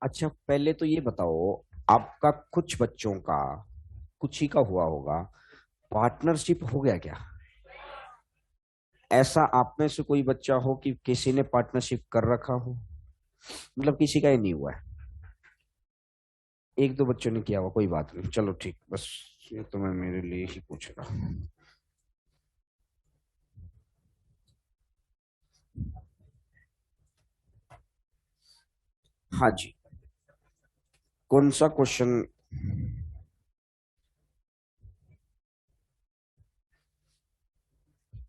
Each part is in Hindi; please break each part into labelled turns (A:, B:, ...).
A: अच्छा, पहले तो ये बताओ, आपका कुछ बच्चों का, कुछ ही का हुआ होगा, पार्टनरशिप हो गया क्या? ऐसा आप में से कोई बच्चा हो कि किसी ने पार्टनरशिप कर रखा हो? मतलब किसी का ही नहीं हुआ है। एक दो बच्चों ने किया हुआ, कोई बात नहीं, चलो ठीक, बस ये तो मैं मेरे लिए ही पूछ रहा हूँ। हाँ जी। कौन सा क्वेश्चन?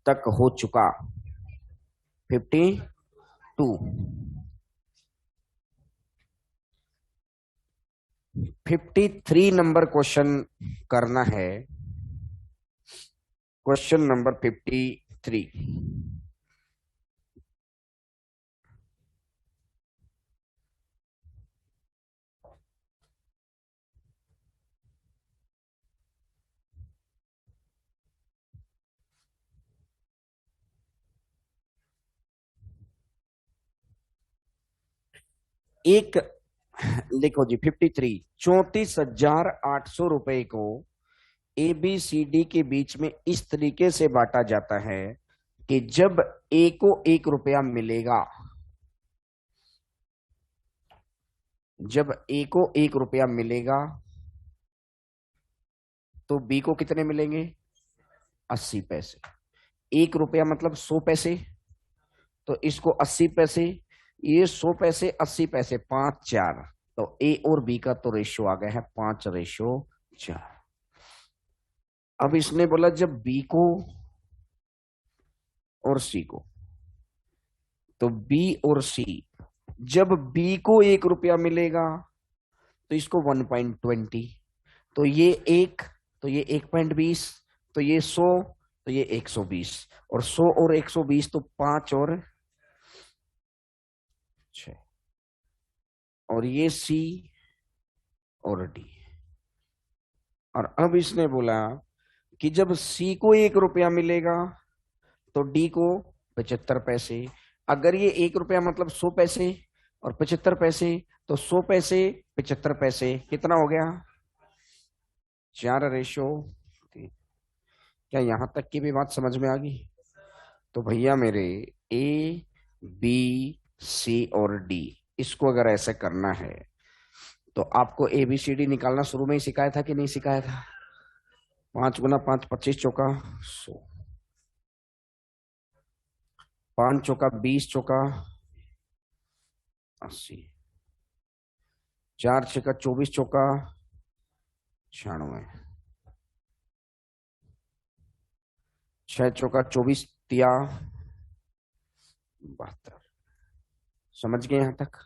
A: तक हो चुका? 52। 53 नंबर क्वेश्चन करना है। Question number 53। एक, लिखो जी, 53। 34,800 रुपए को ए बी सी डी के बीच में इस तरीके से बांटा जाता है कि जब ए को 1 रुपया मिलेगा, जब ए को 1 रुपया मिलेगा तो बी को कितने मिलेंगे? 80 पैसे। 1 रुपया मतलब 100 पैसे, तो इसको 80 पैसे, ये 100 पैसे, 80 पैसे, 5 4। तो ए और बी का तो रेशियो आ गया है 5:4। अब इसने बोला जब बी को और सी को, तो बी और सी, जब बी को 1 रुपया मिलेगा तो इसको 1.20, तो ये एक, तो ये 1.20, तो ये 100, तो ये 120, और 100 और 120 तो 5 और 6, और ये सी और डी। और अब इसने बोला कि जब सी को 1 रुपया मिलेगा तो डी को 75 पैसे। अगर ये 1 रुपया मतलब 100 पैसे और 75 पैसे, तो 100 पैसे, 75 पैसे, कितना हो गया? 4:3। क्या यहां तक की भी बात समझ में आ गई? तो भैया मेरे, ए बी सी और डी, इसको अगर ऐसे करना है तो आपको ए बी सी डी निकालना शुरू में ही सिखाया था कि नहीं सिखाया था? 5 × 5 25 चौका 100, 5 चौका 20 चौका 80, 4 6 का 24 चौका 96, 6 चौका 24 तिया 72। समझ गए यहां तक?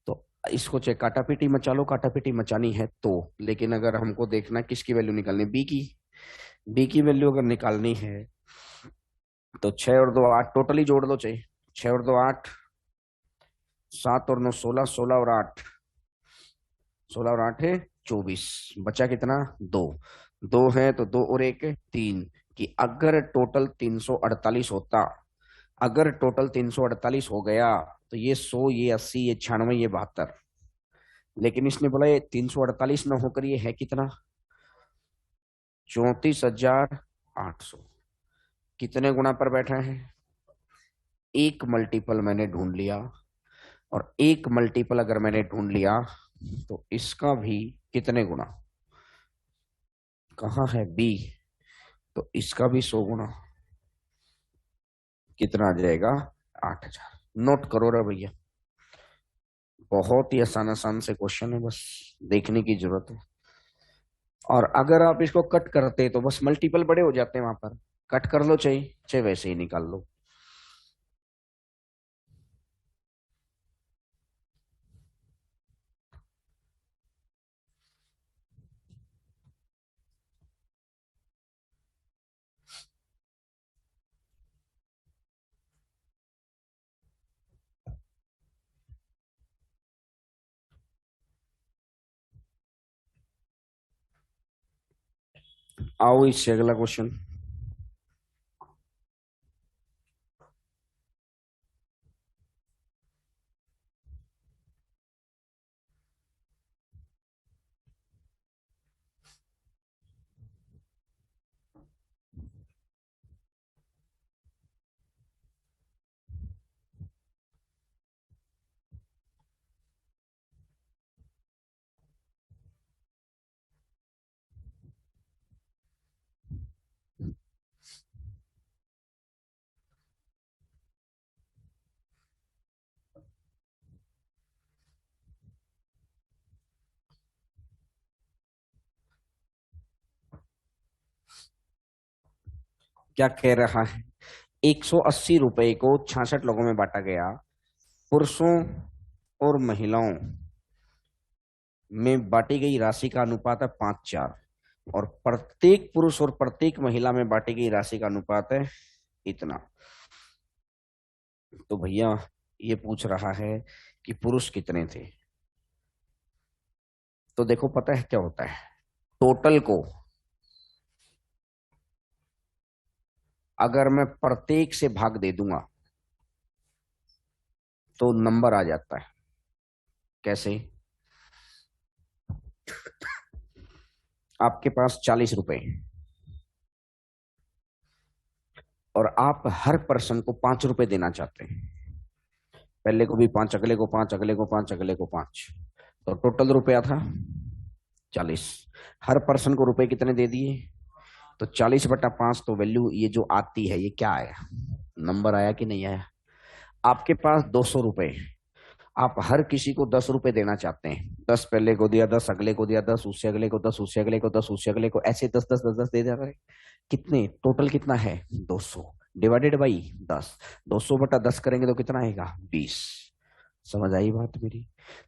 A: तो इसको चाहे काटा पीटी मचा लो, काटा पीटी मचानी है तो, लेकिन अगर हमको देखना किसकी वैल्यू निकालनी, बी की, बी की वैल्यू अगर निकालनी है तो 6 और 2 8 टोटली जोड़ दो, चाहिए 6 और 2 8, 7 और 9 16, 16 और 8, 16 और 8 है 24, बचा कितना? दो। दो है तो 2 और 1 3, कि अगर टोटल 348 होता, अगर टोटल 348 हो गया तो ये 100, ये 80, ये 96, ये 72। लेकिन इसने बोला ये 348 न होकर ये है कितना? 34,800। कितने गुना पर बैठा है? एक मल्टीपल मैंने ढूंढ लिया, और एक मल्टीपल अगर मैंने ढूंढ लिया तो इसका भी कितने गुना? कहाँ है बी? तो इसका भी 100 गुना। कितना आ जाएगा? 8,000। नोट करो रे भैया, बहुत ही आसान आसान से क्वेश्चन है, बस देखने की जरूरत है। और अगर आप इसको कट करते तो बस मल्टीपल बड़े हो जाते हैं वहां पर। कट कर लो, चाहे चाहे वैसे ही निकाल लो। आओ इससे अगला क्वेश्चन। क्या कह रहा है? 180 रुपए को 66 लोगों में बांटा गया। पुरुषों और महिलाओं में बांटी गई राशि का अनुपात है 5:4, और प्रत्येक पुरुष और प्रत्येक महिला में बांटी गई राशि का अनुपात है इतना। तो भैया ये पूछ रहा है कि पुरुष कितने थे। तो देखो पता है क्या होता है, टोटल को अगर मैं प्रत्येक से भाग दे दूंगा तो नंबर आ जाता है। कैसे? आपके पास 40 रुपए और आप हर पर्सन को 5 रुपए देना चाहते हैं। पहले को भी 5, अगले को 5, अगले को 5, अगले को 5, तो टोटल रुपया था 40। हर पर्सन को रुपए कितने दे दिए? तो 40/5, तो वैल्यू ये जो आती है ये क्या आया? नंबर आया कि नहीं आया? आपके पास 200 रुपए, आप हर किसी को 10 रुपए देना चाहते हैं। 10 पहले को दिया, 10 अगले को दिया, 10 उससे अगले को, 10 उससे अगले को, 10 उससे अगले को, ऐसे 10 10 10 10 दे जा रहे। कितने टोटल कितना है? 200 डिवाइडेड बाई 10। 200/10 करेंगे तो कितना आएगा? 20। समझ आई बात मेरी?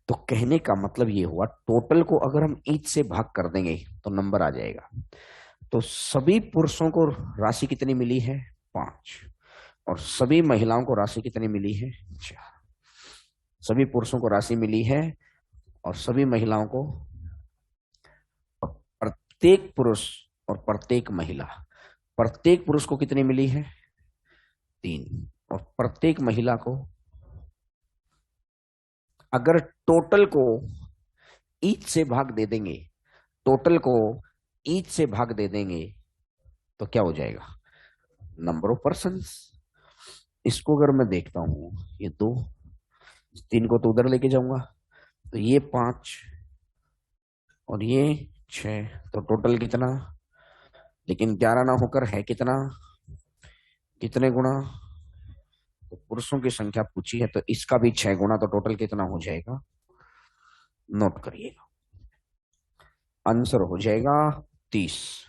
A: तो कहने का मतलब ये हुआ, टोटल को अगर हम ईच से भाग कर देंगे तो नंबर आ जाएगा। तो सभी पुरुषों को राशि कितनी मिली है? 5। और सभी महिलाओं को राशि कितनी मिली है? 4। सभी पुरुषों को राशि मिली है और सभी महिलाओं को, प्रत्येक पुरुष और प्रत्येक महिला, प्रत्येक पुरुष को कितनी मिली है? 3। और प्रत्येक महिला को, अगर टोटल को ईच से भाग दे देंगे, टोटल को ईच से भाग दे देंगे तो क्या हो जाएगा? Number of persons. इसको अगर मैं देखता हूं, ये 2, 3 को तो उधर लेके जाऊंगा, तो ये 5 और ये 6, तो टोटल कितना? लेकिन 11 ना होकर है कितना? कितने गुना? तो पुरुषों की संख्या पूछी है तो इसका भी 6 गुना, तो टोटल कितना हो जाएगा? नोट करिएगा, आंसर हो जाएगा 30।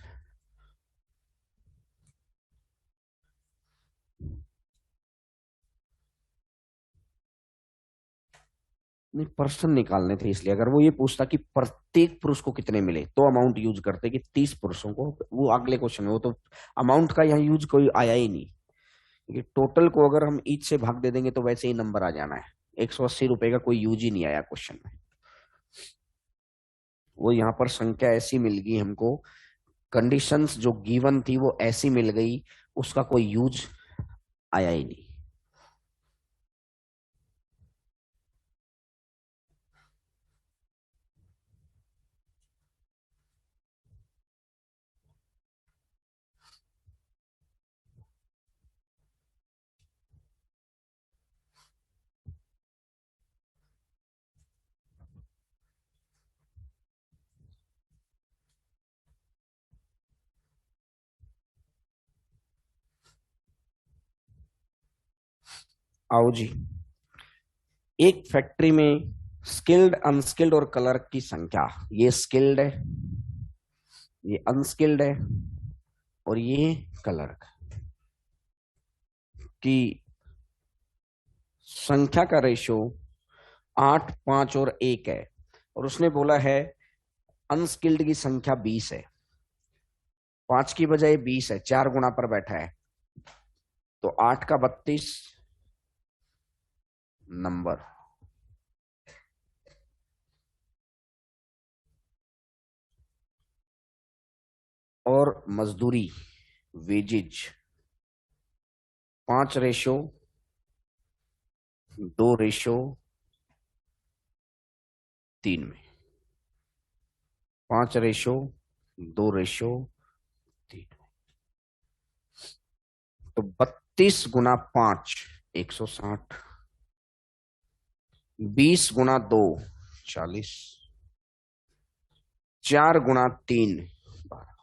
A: नहीं, पर्सन निकालने थे, इसलिए अगर वो ये पूछता कि प्रत्येक पुरुष को कितने मिले तो अमाउंट यूज करते कि 30 पुरुषों को, वो अगले क्वेश्चन में, वो तो अमाउंट का यहाँ यूज कोई आया ही नहीं, क्योंकि टोटल को अगर हम ईच से भाग दे देंगे तो वैसे ही नंबर आ जाना है। 180 रुपए का कोई यूज ही नहीं आया क्वेश्चन में। वो यहाँ पर संख्या ऐसी मिल गई हमको, कंडीशंस जो गिवन थी वो ऐसी मिल गई, उसका कोई यूज आया ही नहीं। आओ जी, एक फैक्ट्री में स्किल्ड, अनस्किल्ड और क्लर्क की संख्या, ये स्किल्ड है, ये अनस्किल्ड है और ये क्लर्क की संख्या का रेशो 8, 5 और 1 है। और उसने बोला है अनस्किल्ड की संख्या 20 है, 5 की बजाय 20 है, 4 गुना पर बैठा है, तो 8 का 32 नंबर, और मजदूरी वेजेज 5:2:3 में, 5:2:3, तो 32 गुना 5 160, 20 गुना 2 40, 4 गुना 3 12,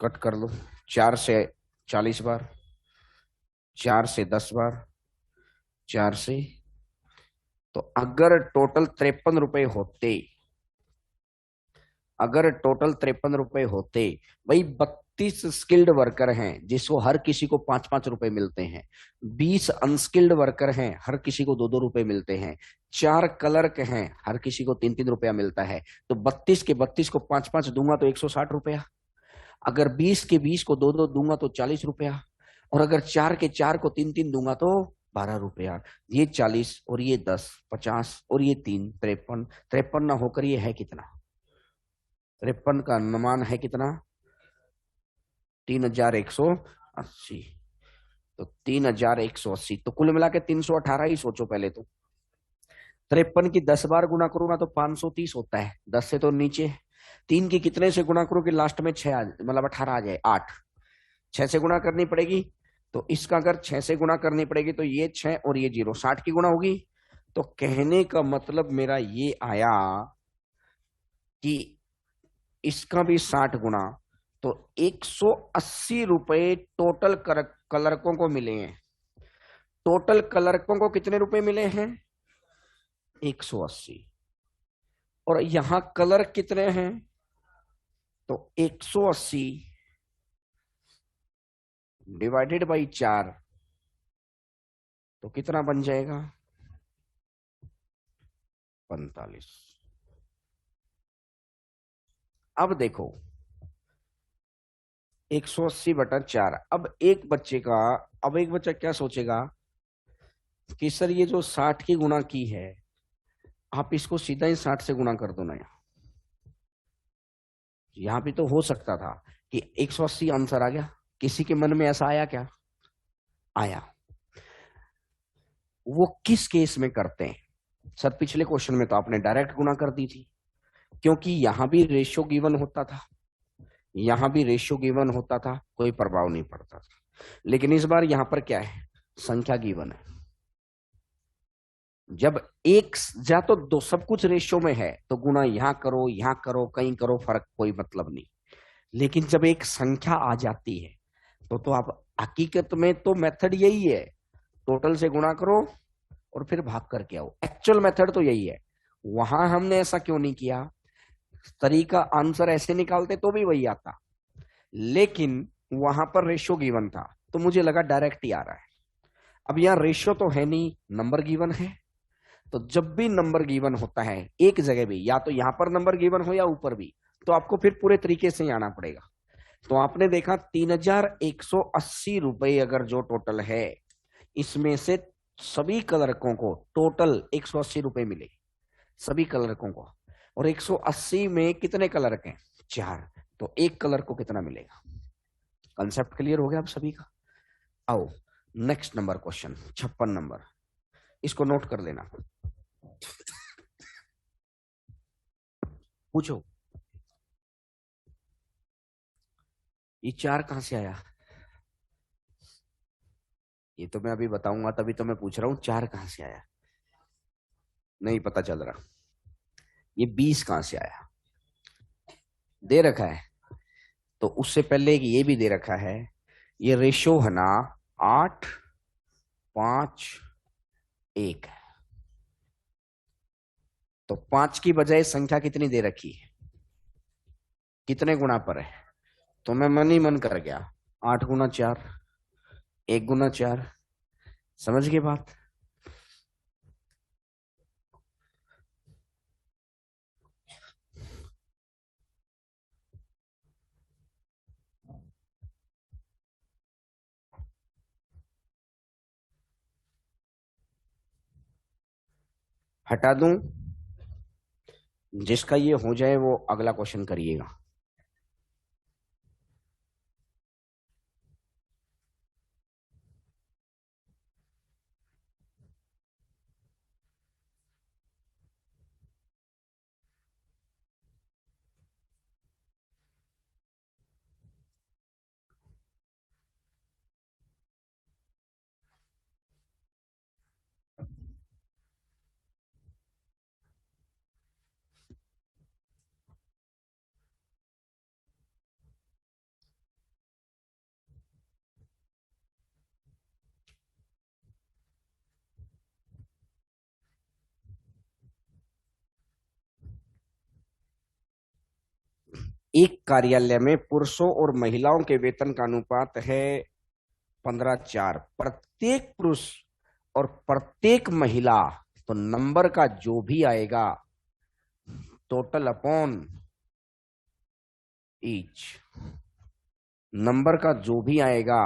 A: कट कर लो, 4 से 40 बार, 4 से 10 बार, 4 से, तो अगर टोटल 53 रुपए होते, अगर टोटल 53 रुपए होते, भाई 32 स्किल्ड वर्कर हैं जिसको हर किसी को 5-5 रुपए मिलते हैं, 20 अनस्किल्ड वर्कर हैं हर किसी को 2-2 रुपए मिलते हैं, 4 क्लर्क हैं हर किसी को 3-3 रुपया मिलता है, तो 32 के 32 को 5-5 दूंगा तो 160 रुपया। अगर 20 के 20 को 2-2 दूंगा तो 40 रुपया, और अगर 4 के 4 को 3-3 दूंगा तो 12 रुपया। ये 40 और ये 10, 50 और ये 3, 53। 53 ना होकर ये है कितना? 53 का अनुमान है कितना? 3180। तो 3180, तो कुल मिला के 318 ही सोचो पहले तो। 53 की 10 बार गुना करूंगा तो 530 होता है, 10 से तो नीचे। 3 की कितने से गुना करो कि लास्ट में 6 मतलब 18 आ जाए? 8। 6 से गुना करनी पड़ेगी, तो इसका अगर 6 से गुना करनी पड़ेगी तो ये 6 और ये 0, 60 की गुना होगी। तो कहने का मतलब मेरा ये आया कि इसका भी 60 गुना, तो 180 रुपए टोटल क्लर्कों को मिले हैं। टोटल क्लर्कों को कितने रुपए मिले हैं? 180। और यहां क्लर्क कितने हैं? तो 180 डिवाइडेड बाई 4, तो कितना बन जाएगा? 45। अब देखो, 180/4। अब एक बच्चा क्या सोचेगा कि सर ये जो 60 की गुना की है, आप इसको सीधा ही 60 से गुना कर दो ना। यहाँ भी तो हो सकता था कि 180 आंसर आ गया। किसी के मन में ऐसा आया क्या? आया। वो किस केस में करते हैं? सर पिछले क्वेश्चन में तो आपने डायरेक्ट गुना कर दी थी, क्योंकि यहां भी रेशियो गिवन होता था, यहां भी रेशियो गिवन होता था, कोई प्रभाव नहीं पड़ता था। लेकिन इस बार यहां पर क्या है? संख्या गिवन है। जब एक या तो दो सब कुछ रेशियो में है तो गुना यहां करो कहीं करो, फर्क कोई मतलब नहीं। लेकिन जब एक संख्या आ जाती है तो आप हकीकत में तो मेथड यही है, टोटल से गुणा करो और फिर भाग करके आओ। एक्चुअल मेथड तो यही है। वहां हमने ऐसा क्यों नहीं किया? तरीका आंसर ऐसे निकालते तो भी वही आता, लेकिन वहां पर रेशियो गिवन था तो मुझे लगा डायरेक्ट ही आ रहा है। अब यहाँ रेशियो तो है नहीं, नंबर गिवन है। तो जब भी नंबर गिवन होता है एक जगह भी, या तो यहां पर नंबर गिवन हो या ऊपर भी, तो आपको फिर पूरे तरीके से ही आना पड़ेगा। तो आपने देखा 3180 रुपए अगर जो टोटल है, इसमें से सभी क्लर्कों को टोटल 180 रुपए मिले, सभी क्लर्कों को। और 180 में कितने क्लर्क हैं? 4। तो एक क्लर्क को कितना मिलेगा? कंसेप्ट क्लियर हो गया आप सभी का? आओ नेक्स्ट नंबर क्वेश्चन, 56 नंबर, इसको नोट कर लेना। पूछो। ये 4 कहां से आया? ये तो मैं अभी बताऊंगा, तभी तो मैं पूछ रहा हूं 4 कहां से आया। नहीं पता चल रहा। ये 20 कहां से आया? दे रखा है। तो उससे पहले एक ये भी दे रखा है, ये रेशो है ना, 8-5-1। तो 5 की बजाय संख्या कितनी दे रखी है? कितने गुना पर है? तो मैं मन ही मन कर गया, 8 गुना 4, 1 गुना 4। समझ गए बात? हटा दूं? जिसका ये हो जाए वो अगला क्वेश्चन करिएगा। एक कार्यालय में पुरुषों और महिलाओं के वेतन का अनुपात है 15:4। प्रत्येक पुरुष और प्रत्येक महिला, तो नंबर का जो भी आएगा टोटल अपॉन ईच, नंबर का जो भी आएगा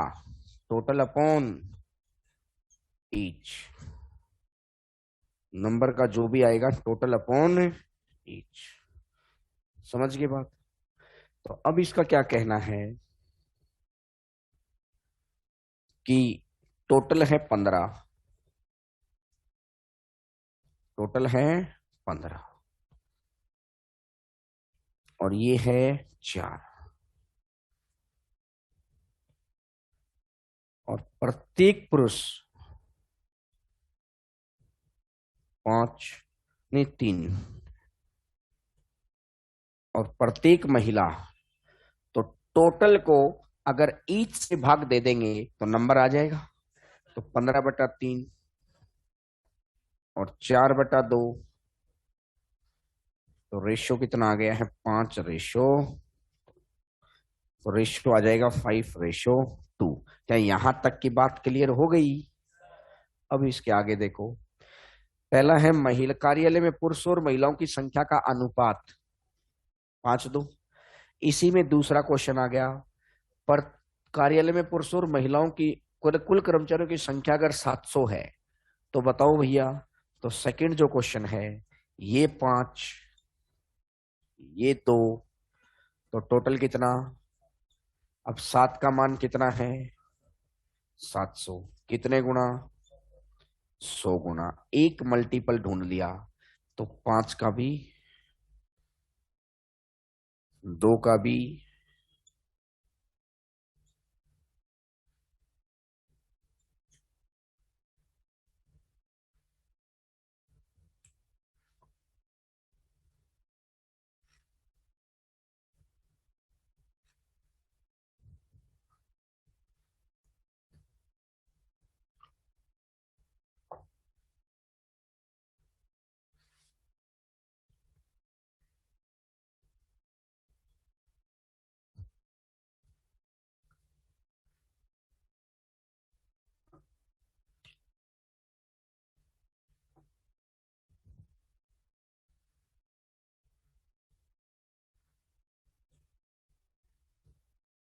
A: टोटल अपॉन ईच, नंबर का जो भी आएगा टोटल अपॉन ईच। समझ गए बात? तो अब इसका क्या कहना है कि टोटल है 15, टोटल है 15 और ये है 4, और प्रत्येक पुरुष 5 नहीं 3 और प्रत्येक महिला, तो टोटल को अगर ईच से भाग दे देंगे तो नंबर आ जाएगा। तो 15/3 और 4/2, तो रेशियो कितना आ गया है 5 रेशियो, तो रेशियो आ जाएगा 5:2। क्या यहां तक की बात क्लियर हो गई? अब इसके आगे देखो, पहला है महिला कार्यालय में पुरुषों और महिलाओं की संख्या का अनुपात 5:2। इसी में दूसरा क्वेश्चन आ गया, पर कार्यालय में पुरुषों और महिलाओं की कुल कर्मचारियों की संख्या अगर 700 है तो बताओ भैया। तो सेकंड जो क्वेश्चन है, ये 5 ये 2, तो टोटल कितना? अब 7 का मान कितना है 700, कितने गुना 100 गुना, एक मल्टीपल ढूंढ लिया, तो 5 का भी 2 का भी,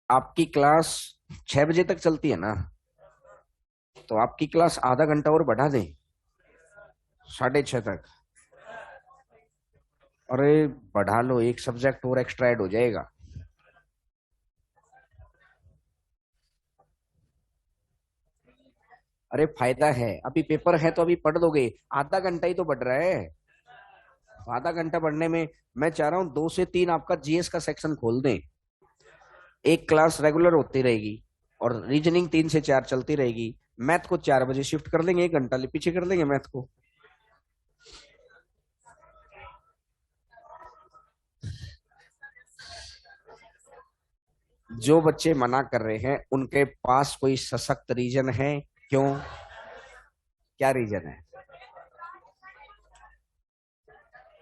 A: आपकी क्लास 6 बजे तक चलती है ना? तो आपकी क्लास आधा घंटा और बढ़ा दें, 6:30 तक। अरे बढ़ा लो, एक सब्जेक्ट और एक्स्ट्रा ऐड हो जाएगा। अरे फायदा है, अभी पेपर है तो अभी पढ़ लोगे, आधा घंटा ही तो बढ़ रहा है। आधा घंटा पढ़ने में मैं चाह रहा हूँ 2 से 3 आपका जीएस का सेक्शन खोल दें, एक क्लास रेगुलर होती रहेगी और रीजनिंग 3 से 4 चलती रहेगी। मैथ को 4 बजे शिफ्ट कर लेंगे, 1 घंटा पीछे कर देंगे मैथ को। जो बच्चे मना कर रहे हैं उनके पास कोई सशक्त रीजन है? क्यों, क्या रीजन है?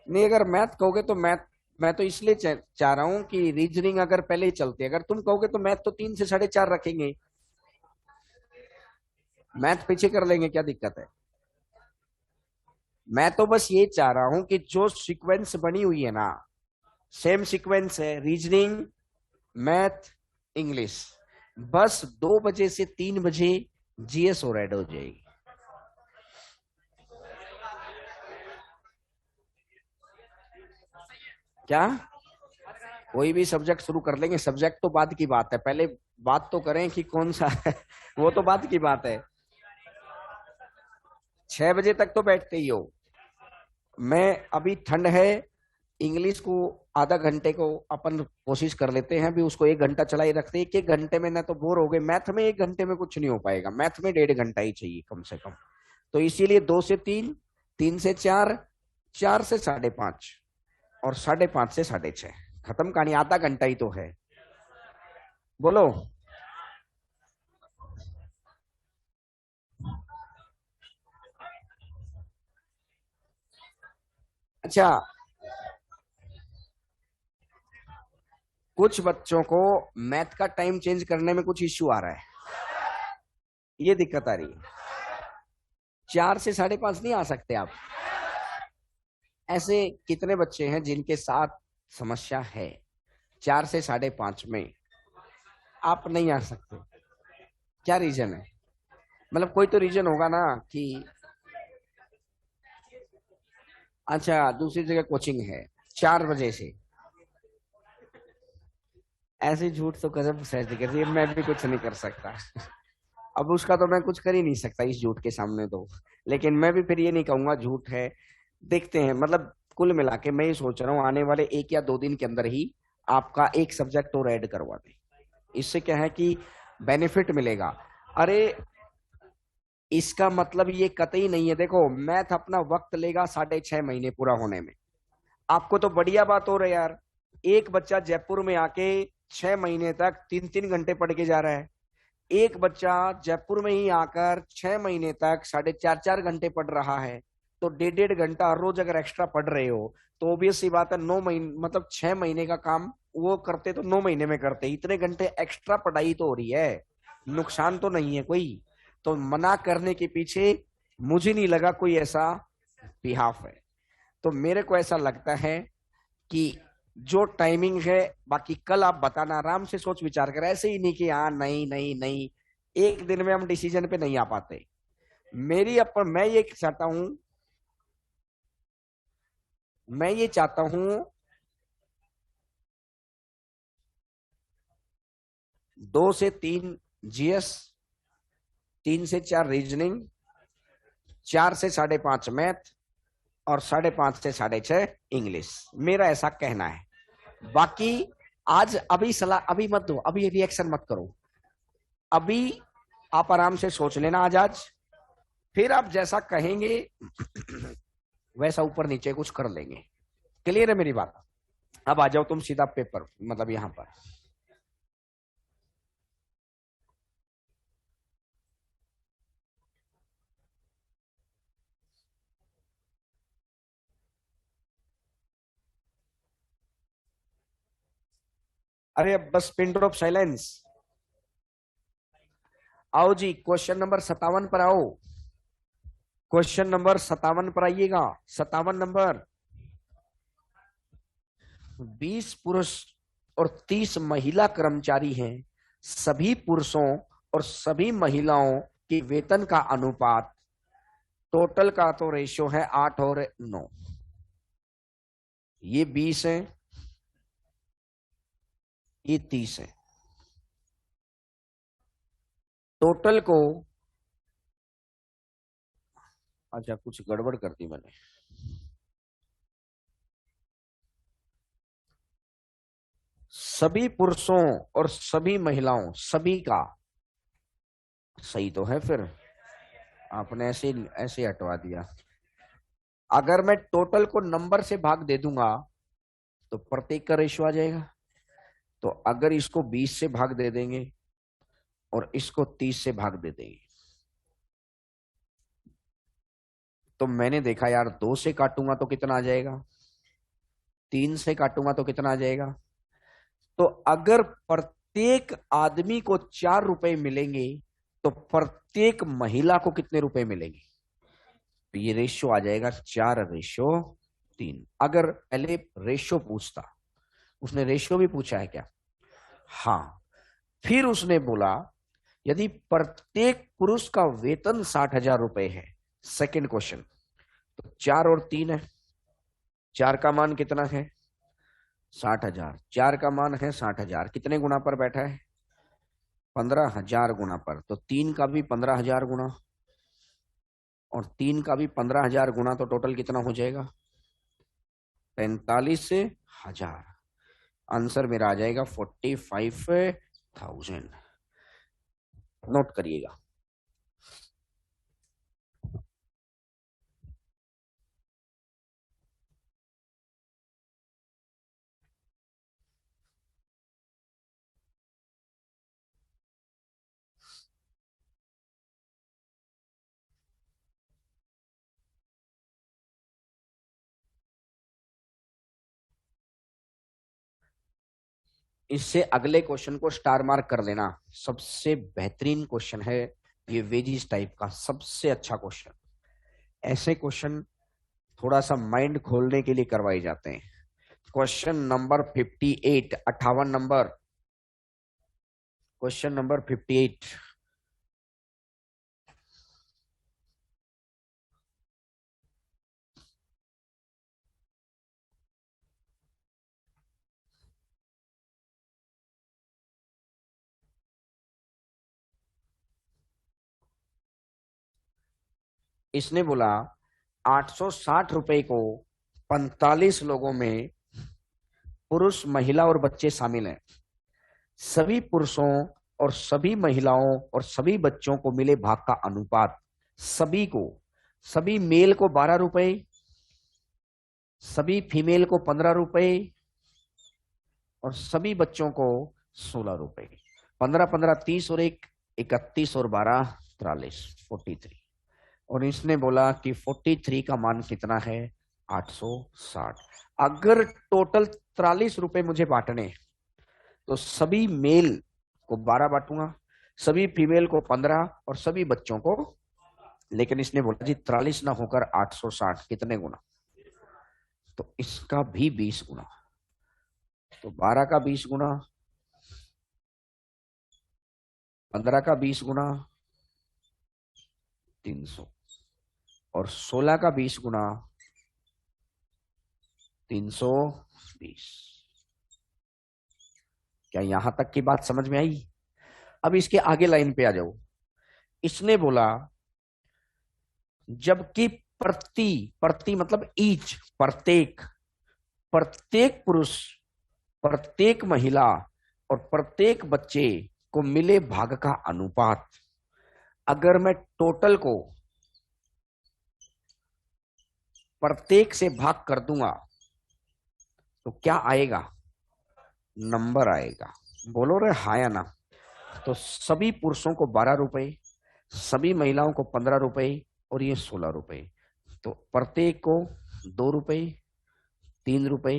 A: नहीं, अगर मैथ कहोगे तो मैथ, मैं तो इसलिए चाह रहा हूं कि रीजनिंग अगर पहले ही चलती है, अगर तुम कहोगे तो मैथ तो 3 से 4.5 रखेंगे, मैथ पीछे कर लेंगे, क्या दिक्कत है? मैं तो बस ये चाह रहा हूं कि जो सीक्वेंस बनी हुई है ना, सेम सीक्वेंस है, रीजनिंग, मैथ, इंग्लिश, बस 2 बजे से 3 बजे जीएस और ऐड हो जाएगी। क्या, कोई भी सब्जेक्ट शुरू कर लेंगे, सब्जेक्ट तो बाद की बात है, पहले बात तो करें कि कौन सा है। वो तो बाद की बात है। 6 बजे तक तो बैठते ही हो। मैं अभी ठंड है, इंग्लिश को आधा घंटे को अपन कोशिश कर लेते हैं, अभी उसको 1 घंटा चलाई रखते हैं, 1 घंटे में ना तो बोर हो गए, मैथ में 1 घंटे में कुछ नहीं हो पाएगा, मैथ में 1.5 घंटा ही चाहिए कम से कम। तो इसीलिए 2 से 3, 3 से 4, 4 से 5.5 और 5.5 से 6.5, खत्म कहानी, आधा घंटा ही तो है। बोलो। अच्छा, कुछ बच्चों को मैथ का टाइम चेंज करने में कुछ इश्यू आ रहा है, ये दिक्कत आ रही है। 4 से 5:30 नहीं आ सकते आप। ऐसे कितने बच्चे हैं जिनके साथ समस्या है 4 से 5:30 में आप नहीं आ सकते? क्या रीजन है? मतलब कोई तो रीजन होगा ना कि अच्छा दूसरी जगह कोचिंग है 4 बजे से। ऐसे झूठ तो कसम सच कर रही है, मैं भी कुछ नहीं कर सकता। अब उसका तो मैं कुछ कर ही नहीं सकता इस झूठ के सामने तो। लेकिन मैं भी फिर ये नहीं कहूंगा झूठ है। देखते हैं, मतलब कुल मिला के मैं ये सोच रहा हूँ आने वाले 1 या 2 दिन के अंदर ही आपका एक सब्जेक्ट और ऐड करवा दें। इससे क्या है कि बेनिफिट मिलेगा। अरे इसका मतलब ये कतई नहीं है, देखो मैथ अपना वक्त लेगा 6.5 महीने पूरा होने में। आपको तो बढ़िया बात हो रही है यार। एक बच्चा जयपुर में आके 6 महीने तक 3-3 घंटे पढ़ के जा रहा है। एक बच्चा जयपुर में ही आकर 6 महीने तक 4.5-4 घंटे पढ़ रहा है। तो 1.5-1.5 घंटा हर रोज अगर एक्स्ट्रा पढ़ रहे हो तो ऑब्वियस सी बात है 9 महीने मतलब 6 महीने का काम वो करते तो 9 महीने में करते। इतने घंटे एक्स्ट्रा पढ़ाई तो हो रही है, नुकसान तो नहीं है कोई। तो मना करने के पीछे मुझे नहीं लगा कोई ऐसा बिहाफ है। तो मेरे को ऐसा लगता है कि जो टाइमिंग है, बाकी कल आप बताना, आराम से सोच विचार कर, ऐसे ही नहीं कि हाँ नहीं नहीं नहीं, एक दिन में हम डिसीजन पे नहीं आ पाते। मैं ये चाहता हूं, मैं ये चाहता हूं 2 से 3 जीएस, 3 से 4 रीजनिंग, 4 से 5:30 मैथ और 5:30 से 6:30 इंग्लिश। मेरा ऐसा कहना है। बाकी आज अभी सलाह अभी मत दो, अभी रिएक्शन मत करो। अभी आप आराम से सोच लेना आज फिर आप जैसा कहेंगे वैसा ऊपर नीचे कुछ कर लेंगे। क्लियर है मेरी बात? अब आ जाओ तुम सीधा पेपर, मतलब यहां पर। अरे अब बस पिन ड्रॉप साइलेंस। आओ जी, क्वेश्चन नंबर 57 पर आओ। क्वेश्चन नंबर 57 पर आइएगा। 57 नंबर। 20 पुरुष और 30 महिला कर्मचारी हैं। सभी पुरुषों और सभी महिलाओं के वेतन का अनुपात, टोटल का तो रेशियो है 8 और 9। ये 20 है, ये 30 है। टोटल को, अच्छा कुछ गड़बड़ कर दी मैंने। सभी पुरुषों और सभी महिलाओं, सभी का सही तो है फिर। आपने ऐसे ऐसे हटवा दिया। अगर मैं टोटल को नंबर से भाग दे दूंगा तो प्रत्येक का रेशियो आ जाएगा। तो अगर इसको 20 से भाग दे देंगे और इसको 30 से भाग दे देंगे तो मैंने देखा यार 2 से काटूंगा तो कितना आ जाएगा, 3 से काटूंगा तो कितना आ जाएगा। तो अगर प्रत्येक आदमी को 4 रुपए मिलेंगे तो प्रत्येक महिला को कितने रुपए मिलेंगे? तो ये रेशियो आ जाएगा 4:3। अगर पहले रेशियो पूछता, उसने रेशियो भी पूछा है क्या? हाँ। फिर उसने बोला यदि प्रत्येक पुरुष का वेतन 60,000 रुपए है, सेकंड क्वेश्चन, तो 4 और 3 है। 4 का मान कितना है? 60,000। 4 का मान है 60,000, कितने गुना पर बैठा है? 15,000 गुना पर। तो 3 का भी 15,000 गुना और 3 का भी 15,000 गुना, तो टोटल कितना हो जाएगा? 45,000। आंसर मेरा आ जाएगा 45,000। नोट करिएगा। इससे अगले क्वेश्चन को स्टार मार्क कर लेना। सबसे बेहतरीन क्वेश्चन है ये, वेजीज टाइप का सबसे अच्छा क्वेश्चन। ऐसे क्वेश्चन थोड़ा सा माइंड खोलने के लिए करवाए जाते हैं। Question number 58, 58 number, question number 58। इसने बोला 860 रुपए को 45 लोगों में पुरुष, महिला और बच्चे शामिल हैं। सभी पुरुषों और सभी महिलाओं और सभी बच्चों को मिले भाग का अनुपात। सभी को, सभी मेल को 12 रुपए, सभी फीमेल को 15 रुपए और सभी बच्चों को 16 रुपए। 15 15 30 और 1 31 और 12 43, 43। और इसने बोला कि 43 का मान कितना है, 860। अगर टोटल 43 रुपए मुझे बांटने, तो सभी मेल को 12 बांटूंगा, सभी फीमेल को 15 और सभी बच्चों को। लेकिन इसने बोला जी 43 ना होकर 860, कितने गुना? तो इसका भी 20 गुना। तो 12 का 20 गुना, 15 का 20 गुना 300, और 16 का 20 गुना 320। क्या यहां तक की बात समझ में आई? अब इसके आगे लाइन पे आ जाओ। इसने बोला जबकि प्रति, प्रति मतलब ईच, प्रत्येक, प्रत्येक पुरुष, प्रत्येक महिला और प्रत्येक बच्चे को मिले भाग का अनुपात। अगर मैं टोटल को प्रत्येक से भाग कर दूंगा तो क्या आएगा? नंबर आएगा। बोलो रे हाँ या ना? तो सभी पुरुषों को 12 रुपए, सभी महिलाओं को 15 रुपए और ये 16 रुपए। तो प्रत्येक को 2 रुपए, 3 रुपए,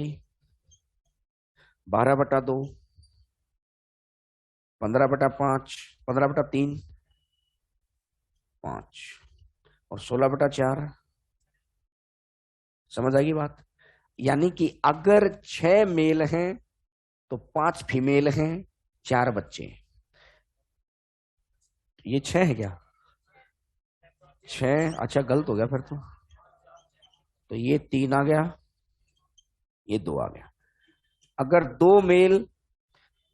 A: 12/2, 15/5, 15/3, 5 और 16/4। समझ आएगी बात? यानी कि अगर 6 मेल हैं तो 5 फीमेल हैं, 4 बच्चे हैं। ये 6 है क्या? 6, अच्छा गलत हो गया फिर तो ये 3 आ गया, ये 2 आ गया। अगर 2 मेल,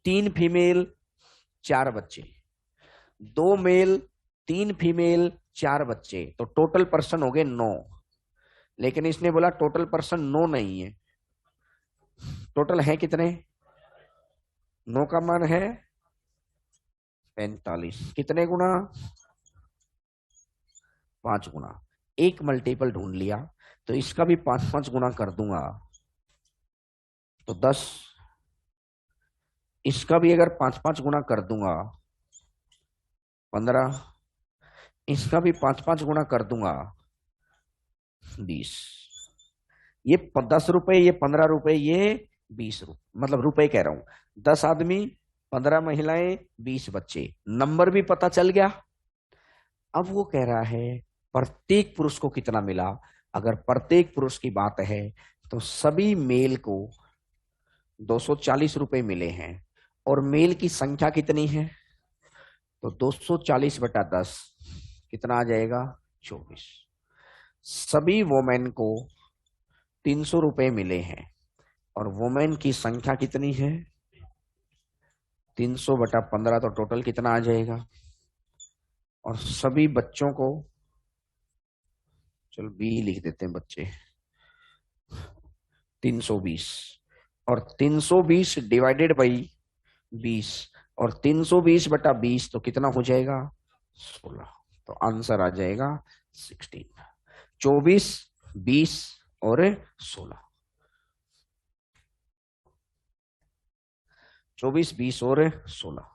A: 3 फीमेल, 4 बच्चे, 2 मेल, 3 फीमेल, 4 बच्चे, तो टोटल पर्सन हो गए 9। लेकिन इसने बोला टोटल पर्सन 9 नहीं है। टोटल है कितने? 9 का मान है 45। कितने गुना? 5 गुना। एक मल्टीपल ढूंढ लिया, तो इसका भी 5 5 गुना कर दूंगा तो 10। इसका भी अगर 5 5 गुना कर दूंगा 15। इसका भी 5 5 गुना कर दूंगा 20। ये 10 रुपए, ये 15 रुपए, ये 20 रुपए, मतलब रुपए कह रहा हूं। 10 आदमी, 15 महिलाएं, 20 बच्चे, नंबर भी पता चल गया। अब वो कह रहा है प्रत्येक पुरुष को कितना मिला। अगर प्रत्येक पुरुष की बात है तो सभी मेल को 240 रुपए मिले हैं, और मेल की संख्या कितनी है? तो 240/10 कितना आ जाएगा? 24। सभी वोमेन को 300 रुपए मिले हैं, और वोमेन की संख्या कितनी है? 300/15, तो टोटल कितना आ जाएगा? और सभी बच्चों को, चलो बी लिख देते हैं, बच्चे 320। और 320 डिवाइडेड बाई 20, और 320/20 तो कितना हो जाएगा? 16। तो आंसर आ जाएगा 16। 24, 20 और 16। 24, 20 और 16।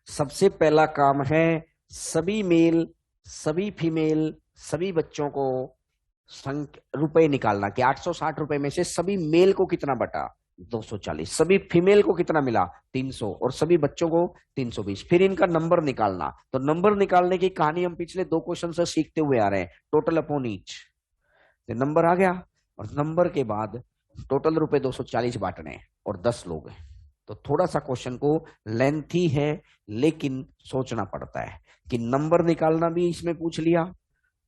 A: सबसे पहला काम है सभी मेल, सभी फीमेल, सभी बच्चों को रुपए निकालना कि 860 रुपए में से सभी मेल को कितना बटा 240, सभी फीमेल को कितना मिला 300 और सभी बच्चों को 320। फिर इनका नंबर निकालना। तो नंबर निकालने की कहानी हम पिछले 2 क्वेश्चन से सीखते हुए आ रहे हैं। टोटल अपॉन ईच, नंबर आ गया और नंबर के बाद टोटल रुपए 240 बांटने और 10 लोग हैं। तो थोड़ा सा क्वेश्चन को लेंथी है, लेकिन सोचना पड़ता है कि नंबर निकालना भी इसमें पूछ लिया,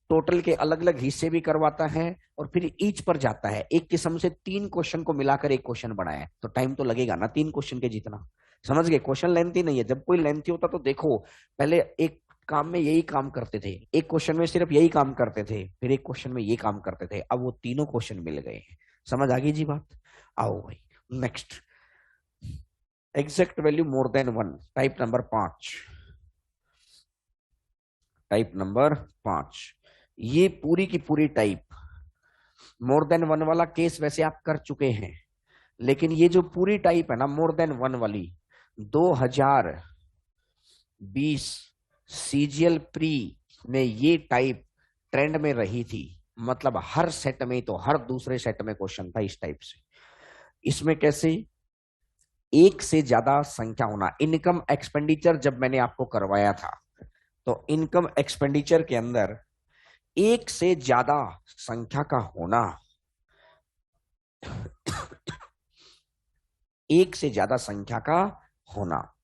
A: टोटल के अलग अलग हिस्से भी करवाता है और फिर ईच पर जाता है। एक किस्म से 3 क्वेश्चन को मिलाकर एक क्वेश्चन बनाया, तो टाइम तो लगेगा ना 3 क्वेश्चन के जितना। समझ गए? क्वेश्चन लेंथी नहीं है। जब कोई लेंथी होता तो देखो, पहले एक काम में यही काम करते थे, एक क्वेश्चन में सिर्फ यही काम करते थे, फिर एक क्वेश्चन में ये काम करते थे, अब वो तीनों क्वेश्चन मिल गए। समझ आ गई जी बात? आओ भाई next, exact value more than 1, type number 5। Type number 5, ये पूरी की पूरी टाइप मोर देन 1 वाला केस वैसे आप कर चुके हैं, लेकिन ये जो पूरी टाइप है ना मोर देन 1 वाली, 2020 सीजीएल प्री में ये टाइप ट्रेंड में रही थी। मतलब हर सेट में, तो हर दूसरे सेट में क्वेश्चन था इस टाइप से। इसमें कैसे? एक से ज्यादा संख्या होना। इनकम एक्सपेंडिचर जब मैंने आपको करवाया था, तो इनकम एक्सपेंडिचर के अंदर एक से ज्यादा संख्या का होना, एक से ज्यादा संख्या का होना,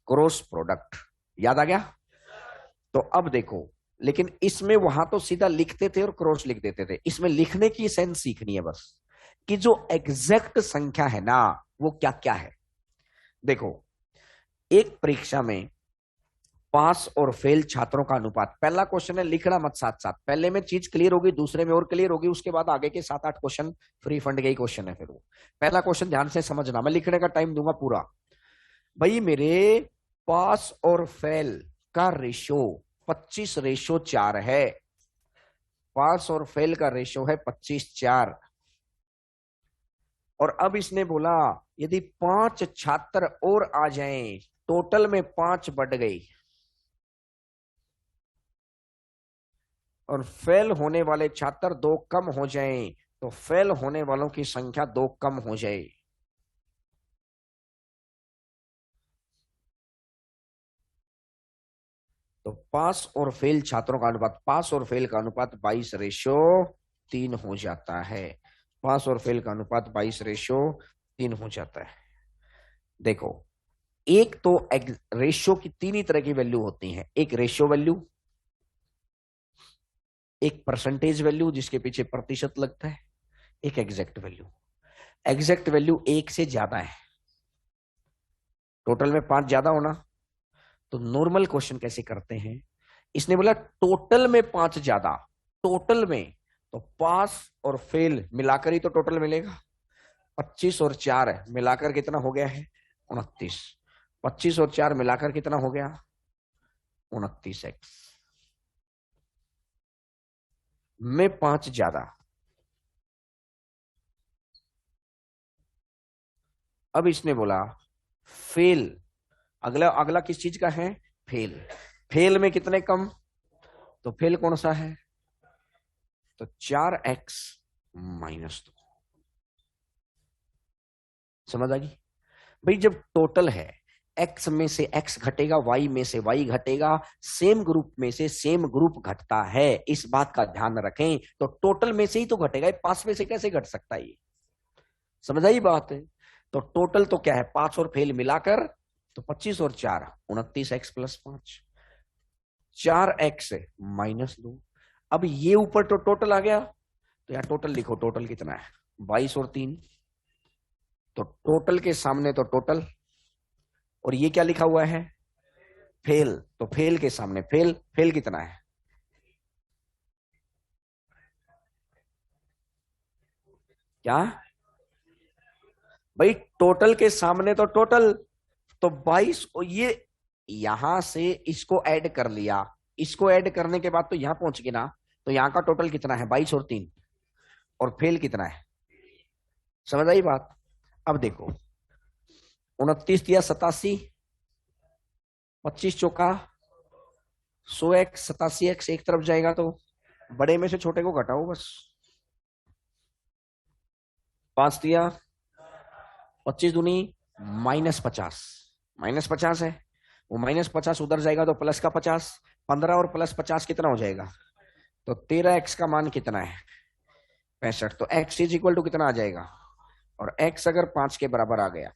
A: क्रॉस प्रोडक्ट। याद आ गया? तो अब देखो, लेकिन इसमें वहां तो सीधा लिखते थे और क्रॉस लिख देते थे, इसमें लिखने की सेंस सीखनी है बस, कि जो एग्जैक्ट संख्या है ना वो क्या क्या है। देखो, एक परीक्षा में पास और फेल छात्रों का अनुपात, पहला क्वेश्चन है लिखना मत साथ साथ, पहले में चीज क्लियर होगी, दूसरे में और क्लियर होगी, उसके बाद आगे के 7-8 क्वेश्चन फ्री फंड के ही क्वेश्चन है। फिर वो पहला क्वेश्चन ध्यान से समझना, मैं लिखने का टाइम दूंगा पूरा। भाई मेरे पास और फेल का रेशो 25:4 है। पास और फेल का रेशो है 25:4। और अब इसने बोला यदि 5 छात्र और आ जाएं, टोटल में 5 बढ़ गई, और फेल होने वाले छात्र 2 कम हो जाएं, तो फेल होने वालों की संख्या 2 कम हो जाए। तो पास और फेल छात्रों का अनुपात, पास और फेल का अनुपात 22:3 हो जाता है। पास और फेल का अनुपात 22:3 हो जाता है। देखो, एक तो रेशियो की 3 ही तरह की वैल्यू होती हैं, एक रेशियो वैल्यू, एक परसेंटेज वैल्यू जिसके पीछे प्रतिशत लगता है, एक एग्जैक्ट वैल्यू। एग्जैक्ट वैल्यू 1 से ज्यादा है, टोटल में 5 ज्यादा होना। तो नॉर्मल क्वेश्चन कैसे करते हैं, इसने बोला टोटल में 5 ज्यादा, टोटल में, तो पास और फेल मिलाकर ही तो टोटल मिलेगा। 25 और 4 मिलाकर कितना हो गया है? 29। 25 और 4 मिलाकर कितना हो गया? 29x में 5 ज्यादा। अब इसने बोला फेल, अगला अगला किस चीज का है? फेल। फेल में कितने कम? तो फेल कौन सा है? तो 4x-2। समझ आ गई? भाई जब टोटल है, x में से x घटेगा, y में से y घटेगा, सेम ग्रुप में से सेम ग्रुप घटता है, इस बात का ध्यान रखें। तो टोटल में से ही तो घटेगा, पास में से कैसे घट सकता है ये? समझ आई बात है? तो टोटल तो क्या है? 5 और फेल मिलाकर, तो 25 और 4 29x+5, 4x-2। अब ये ऊपर तो टोटल आ गया, तो यार टोटल लिखो, टोटल कितना है? 22 और 3। तो टोटल के सामने तो टोटल, और ये क्या लिखा हुआ है? फेल। तो फेल के सामने फेल, फेल कितना है? क्या भाई? टोटल के सामने तो टोटल, तो 22, और ये यहां से इसको ऐड कर लिया, इसको ऐड करने के बाद तो यहां पहुंच गई ना। तो यहां का टोटल कितना है? 22 और 3। और फेल कितना है? समझ आई बात? अब देखो, 29 या 87, 25 चौका 100x, 87x एक तरफ जाएगा तो बड़े में से छोटे को घटाओ बस। 5 दिया, 25 दूनी -50, -50 है, वो -50 उधर जाएगा तो प्लस का 50, 15 और प्लस 50 कितना हो जाएगा? तो 13x का मान कितना है? 65। तो x इज इक्वल टू कितना आ जाएगा? और x अगर 5 के बराबर आ गया,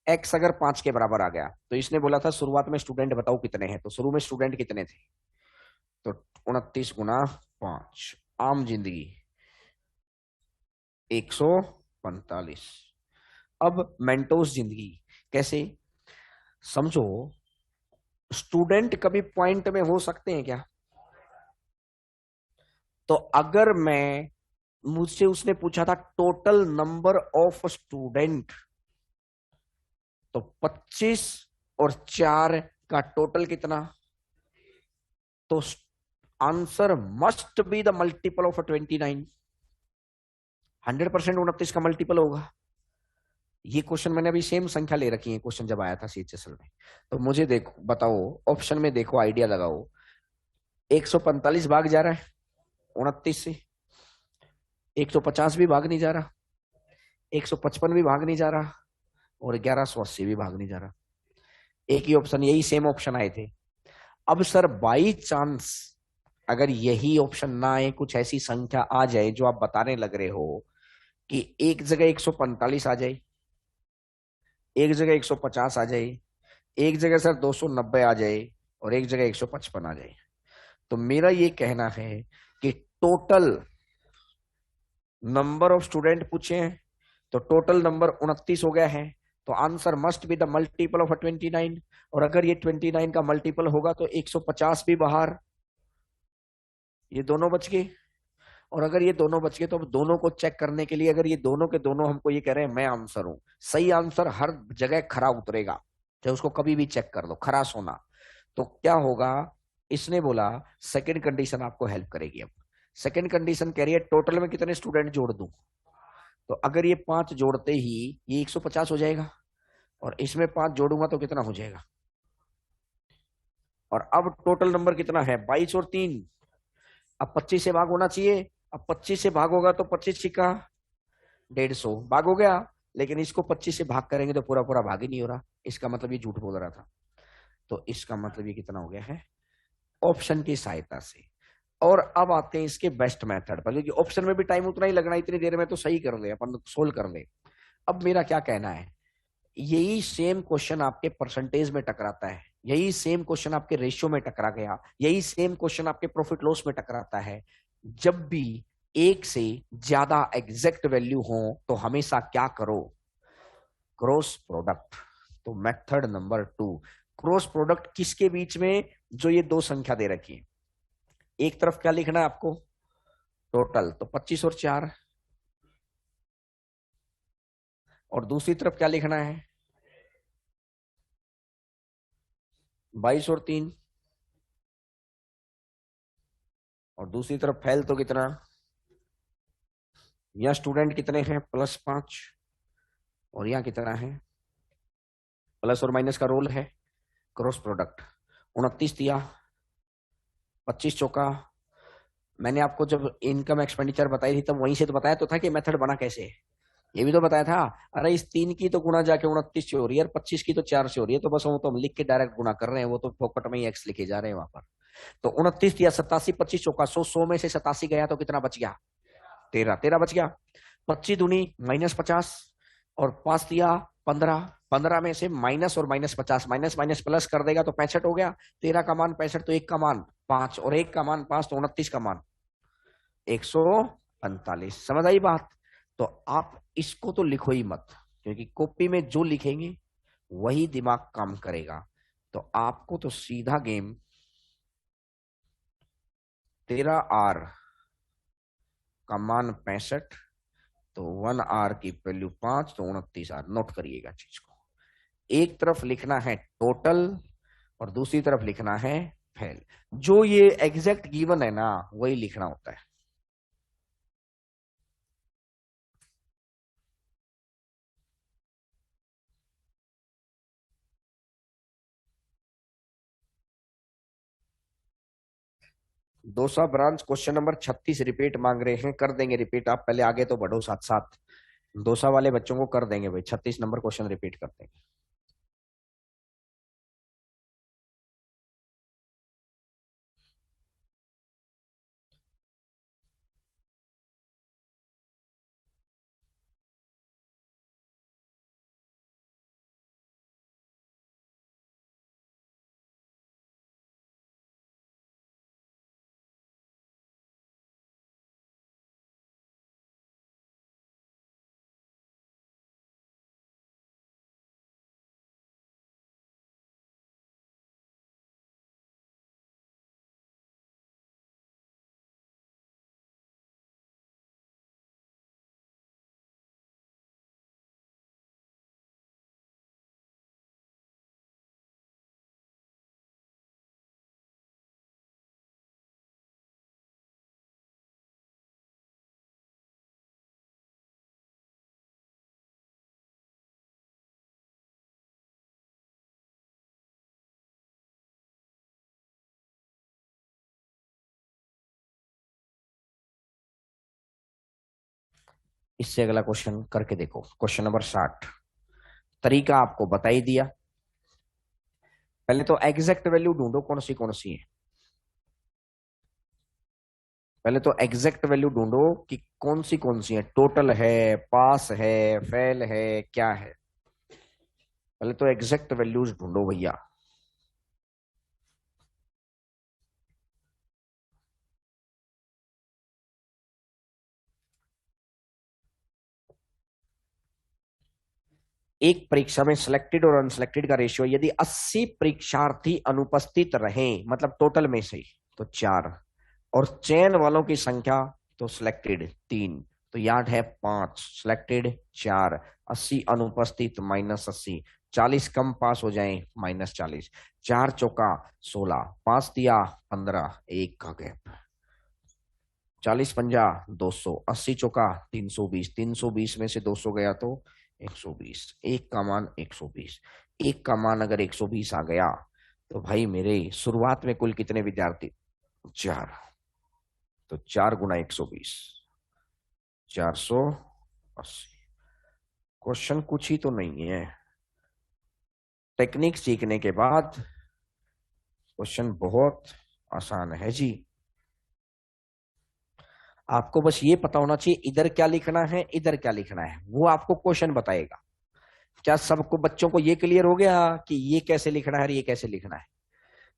A: x अगर 5 के बराबर आ गया तो इसने बोला था शुरुआत में स्टूडेंट बताओ कितने हैं, तो शुरू में स्टूडेंट कितने थे? तो 29 गुना 5, आम जिंदगी 145। अब मेंटोस जिंदगी कैसे? समझो, स्टूडेंट कभी पॉइंट में हो सकते हैं क्या? तो अगर मैं, मुझसे उसने पूछा था टोटल नंबर ऑफ स्टूडेंट, तो 25 और 4 का टोटल कितना? तो answer must be the multiple of 29। 100% 29 का मल्टीपल होगा। ये क्वेश्चन मैंने अभी सेम संख्या ले रखी है, क्वेश्चन जब आया था सीएचएसएल में। तो मुझे देखो, बताओ ऑप्शन में, देखो आइडिया लगाओ। 145 भाग जा रहा है 29 से, 150 भी भाग नहीं जा रहा, 155 भी भाग नहीं जा रहा, और 1180 भी भाग नहीं जा रहा। एक ही ऑप्शन, यही सेम ऑप्शन आए थे। अब सर बाई चांस अगर यही ऑप्शन ना आए, कुछ ऐसी संख्या आ जाए जो आप बताने लग रहे हो कि एक जगह 145 आ जाए, एक जगह 150 आ जाए, एक जगह सर 290 आ जाए, और एक जगह 155 आ जाए, तो मेरा ये कहना है कि टोटल नंबर ऑफ स्टूडेंट पूछे हैं तो टोटल नंबर 29 हो गया है, तो answer must be the multiple of 29। और अगर ये 29 का मल्टीपल होगा तो 150 भी बाहर, ये दोनों बच गए। और अगर ये दोनों बच गए तो अब दोनों को चेक करने के लिए, अगर ये दोनों के दोनों हमको ये कह रहे हैं मैं आंसर हूं, सही आंसर हर जगह खरा उतरेगा, चाहे उसको कभी भी चेक कर लो, खरा सोना। तो क्या होगा? इसने बोला सेकंड कंडीशन आपको हेल्प करेगी। अब सेकंड कंडीशन कह रही है टोटल में कितने स्टूडेंट जोड़ दूं, तो अगर ये 5 जोड़ते ही ये 150 हो जाएगा, और इसमें 5 जोड़ूंगा तो कितना हो जाएगा? और अब टोटल नंबर कितना है? 22 और 3। अब 25 से भाग होना चाहिए, अब 25 से भाग होगा तो 25 छिका 150 भाग हो गया, लेकिन इसको 25 से भाग करेंगे तो पूरा पूरा भाग ही नहीं हो रहा, इसका मतलब ये झूठ बोल रहा था। तो इसका मतलब ये कितना हो गया है? ऑप्शन की सहायता से। और अब आते हैं इसके बेस्ट मेथड पर, क्योंकि ऑप्शन में भी टाइम उतना ही लगना, इतनी देर में तो सही कर ले अपन, सोल्व कर ले। अब मेरा क्या कहना है, यही सेम क्वेश्चन आपके परसेंटेज में टकराता है, यही सेम क्वेश्चन आपके रेशियो में टकरा गया, यही सेम क्वेश्चन आपके प्रॉफिट लॉस में टकराता है। जब भी एक से ज्यादा एग्जैक्ट वैल्यू हो तो हमेशा क्या करो? Cross product. तो मेथड नंबर 2, क्रॉस प्रोडक्ट किसके बीच में? जो ये दो संख्या दे रखी है, एक तरफ क्या लिखना है आपको? टोटल, तो 25 और 4, और दूसरी तरफ क्या लिखना है? 22 और 3, और दूसरी तरफ फैल तो कितना? यहाँ स्टूडेंट कितने हैं? +5, और यहाँ कितना है? प्लस और माइनस का रोल है, क्रॉस प्रोडक्ट। 29 दिया, 25 चौका। मैंने आपको जब इनकम एक्सपेंडिचर बताई थी तब वहीं से तो बताया तो था कि मेथड बना कैसे है, ये भी तो बताया था। अरे इस 3 की तो गुणा जाके 29 से हो रही है, 25 की तो 4 से हो रही है, तो बस वो तो हम लिख के डायरेक्ट गुणा कर रहे हैं, वो तो फोकट में ही एक्स लिखे जा रहे हैं वहां पर। तो 29 दिया, 87, 25 चौका 100, 100 में से 87 गया तो कितना बच गया? 13, 13 बच गया। 25 दूनी -50, और 5 दिया 15, 15 में से माइनस और -50, माइनस माइनस प्लस कर देगा तो 65 हो गया। 13 का मान 65, तो एक का मान 5, और एक का मान 5, तो 29 का मान 145। समझ आई बात? तो आप इसको तो लिखो ही मत, क्योंकि कॉपी में जो लिखेंगे वही दिमाग काम करेगा। तो आपको तो सीधा गेम 13R का मान 65, तो 1R की वैल्यू 5, तो 29R। नोट करिएगा चीज को, एक तरफ लिखना है टोटल और दूसरी तरफ लिखना है फैल। जो ये एग्जैक्ट गिवन है ना वही लिखना होता है। Dausa branch question number 36 repeat मांग रहे हैं, कर देंगे रिपीट। आप पहले आगे तो बढ़ो साथ साथ। दौसा वाले बच्चों को कर देंगे भाई, 36 नंबर क्वेश्चन रिपीट कर देंगे। इससे अगला क्वेश्चन करके देखो, क्वेश्चन नंबर 60। तरीका आपको बता ही दिया। पहले तो एग्जैक्ट वैल्यू ढूंढो, कौन सी है। पहले तो एग्जैक्ट वैल्यू ढूंढो कि कौन सी है, टोटल है, पास है, फेल है, क्या है। पहले तो एग्जैक्ट वैल्यूज ढूंढो भैया। एक परीक्षा में सिलेक्टेड और अनसिलेक्टेड का रेशियो यदि 80 परीक्षार्थी अनुपस्थित रहे, मतलब टोटल में से, तो 4, और चयन वालों की संख्या, तो सिलेक्टेड 3, तो याद है 5, सिलेक्टेड 4, 80 अनुपस्थित -80, 40 कम पास हो जाए -40, 4 चौका 16, 5 दिया 15, एक का गैप, 40 पंजा 200, 80 चौका 320, 320 में से 200 गया तो 120, एक का मान 120। एक का मान अगर 120 आ गया तो भाई मेरे शुरुआत में कुल कितने विद्यार्थी, 4, तो 4 गुना 120, 480। क्वेश्चन कुछ ही तो नहीं है, टेक्निक सीखने के बाद क्वेश्चन बहुत आसान है जी। आपको बस ये पता होना चाहिए इधर क्या लिखना है, इधर क्या लिखना है, वो आपको क्वेश्चन बताएगा। क्या सबको बच्चों को ये क्लियर हो गया कि ये कैसे लिखना है और ये कैसे लिखना है।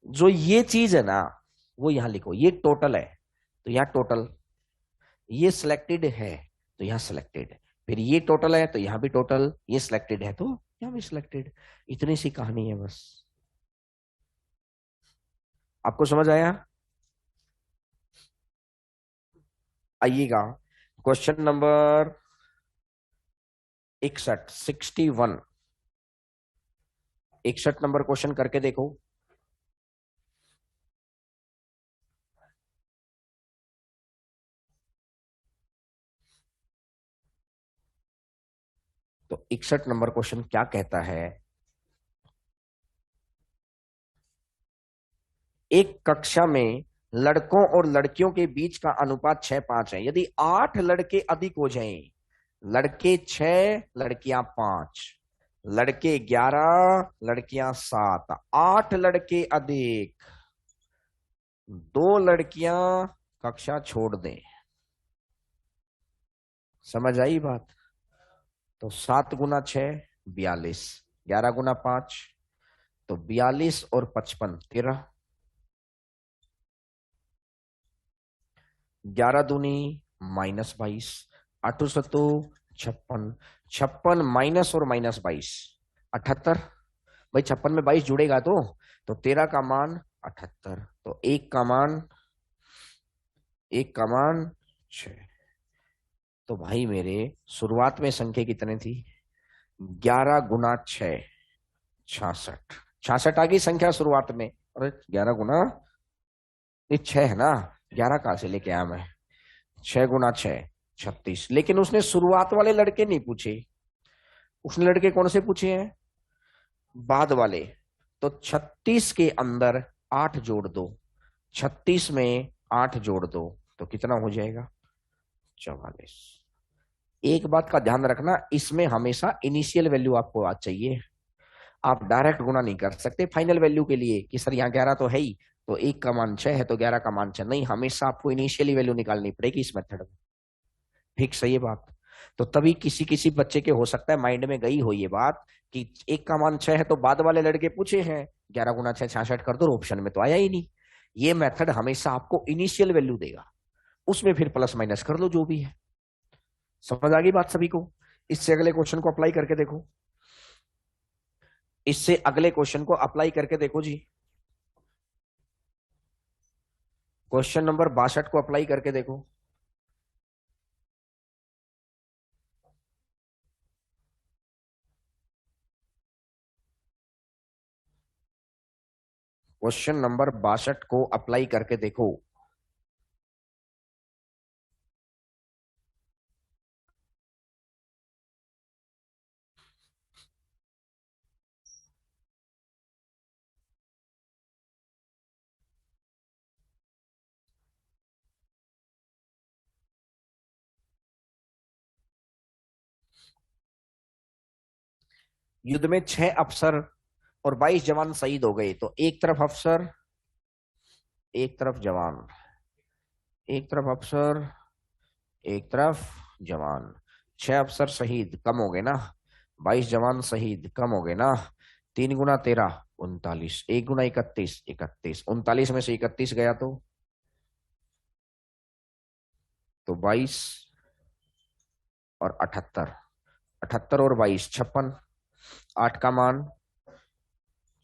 A: जो ये चीज है ना, वो यहां लिखो। ये टोटल है तो यहां टोटल, ये सिलेक्टेड है तो यहां सिलेक्टेड, फिर ये टोटल है तो यहां भी टोटल, ये सिलेक्टेड है तो यहां भी सिलेक्टेड। इतनी सी कहानी है बस। आपको समझ आया? आइएगा क्वेश्चन नंबर 61, 61, 61 नंबर क्वेश्चन करके देखो। तो 61 नंबर क्वेश्चन क्या कहता है, एक कक्षा में लड़कों और लड़कियों के बीच का अनुपात 6:5 है। यदि 8 लड़के अधिक हो जाएं, लड़के 6, लड़कियां 5, लड़के 11, लड़कियां 7, 8 लड़के अधिक, 2 लड़कियां कक्षा छोड़ दें। समझ आई बात? तो 7 गुना 6 42, 11 गुना 5 तो 42 और 55 13, 11 दूनी -22, 8 सत्तू 56, 56 माइनस और -22 78। भाई 56 में 22 जुड़ेगा तो 13 का मान 78, तो एक का मान 6। तो भाई मेरे शुरुआत में संख्या कितने थी, 11 गुना 6 66, 66 आ गई संख्या शुरुआत में। अरे 11 गुना, ये 6 है ना, 11 कहां से लेके आया मैं, 6 गुना 6 36। लेकिन उसने शुरुआत वाले लड़के नहीं पूछे, उसने लड़के कौन से पूछे हैं, बाद वाले। तो 36 के अंदर 8 जोड़ दो, 36 में 8 जोड़ दो तो कितना हो जाएगा? 44। एक बात का ध्यान रखना, इसमें हमेशा इनिशियल वैल्यू आपको आज चाहिए। आप डायरेक्ट गुना नहीं कर सकते फाइनल वैल्यू के लिए कि सर यहाँ 11 तो है ही, तो 1 का मान 6 है तो 11 का मान 6, नहीं, हमेशा आपको इनिशियली वैल्यू निकालनी पड़ेगी इस मेथड में। ठीक, सही है बात। तो तभी किसी किसी बच्चे के हो सकता है माइंड में गई हो ये बात कि 1 का मान 6 है, तो बाद वाले लड़के पूछे हैं 11 गुना 6 66 कर दो, ऑप्शन में तो आया ही नहीं। ये मेथड हमेशा आपको इनिशियल वैल्यू देगा, उसमें फिर प्लस माइनस कर लो जो भी है। समझ आ गई बात सभी को? इससे अगले क्वेश्चन को अप्लाई करके देखो, इससे अगले क्वेश्चन को अप्लाई करके देखो जी। क्वेश्चन नंबर 62 को अप्लाई करके देखो। क्वेश्चन नंबर 62 को अप्लाई करके देखो। युद्ध में 6 अफसर और 22 जवान शहीद हो गए, तो एक तरफ अफसर, एक तरफ जवान, एक तरफ अफसर, एक तरफ जवान। 6 अफसर शहीद कम हो गए ना, 22 जवान शहीद कम हो गए ना। 3 गुना 13 39, 1 गुना 31 31, 39 में से 31 गया तो 22 और 78, 78 और 22 56, 8 का मान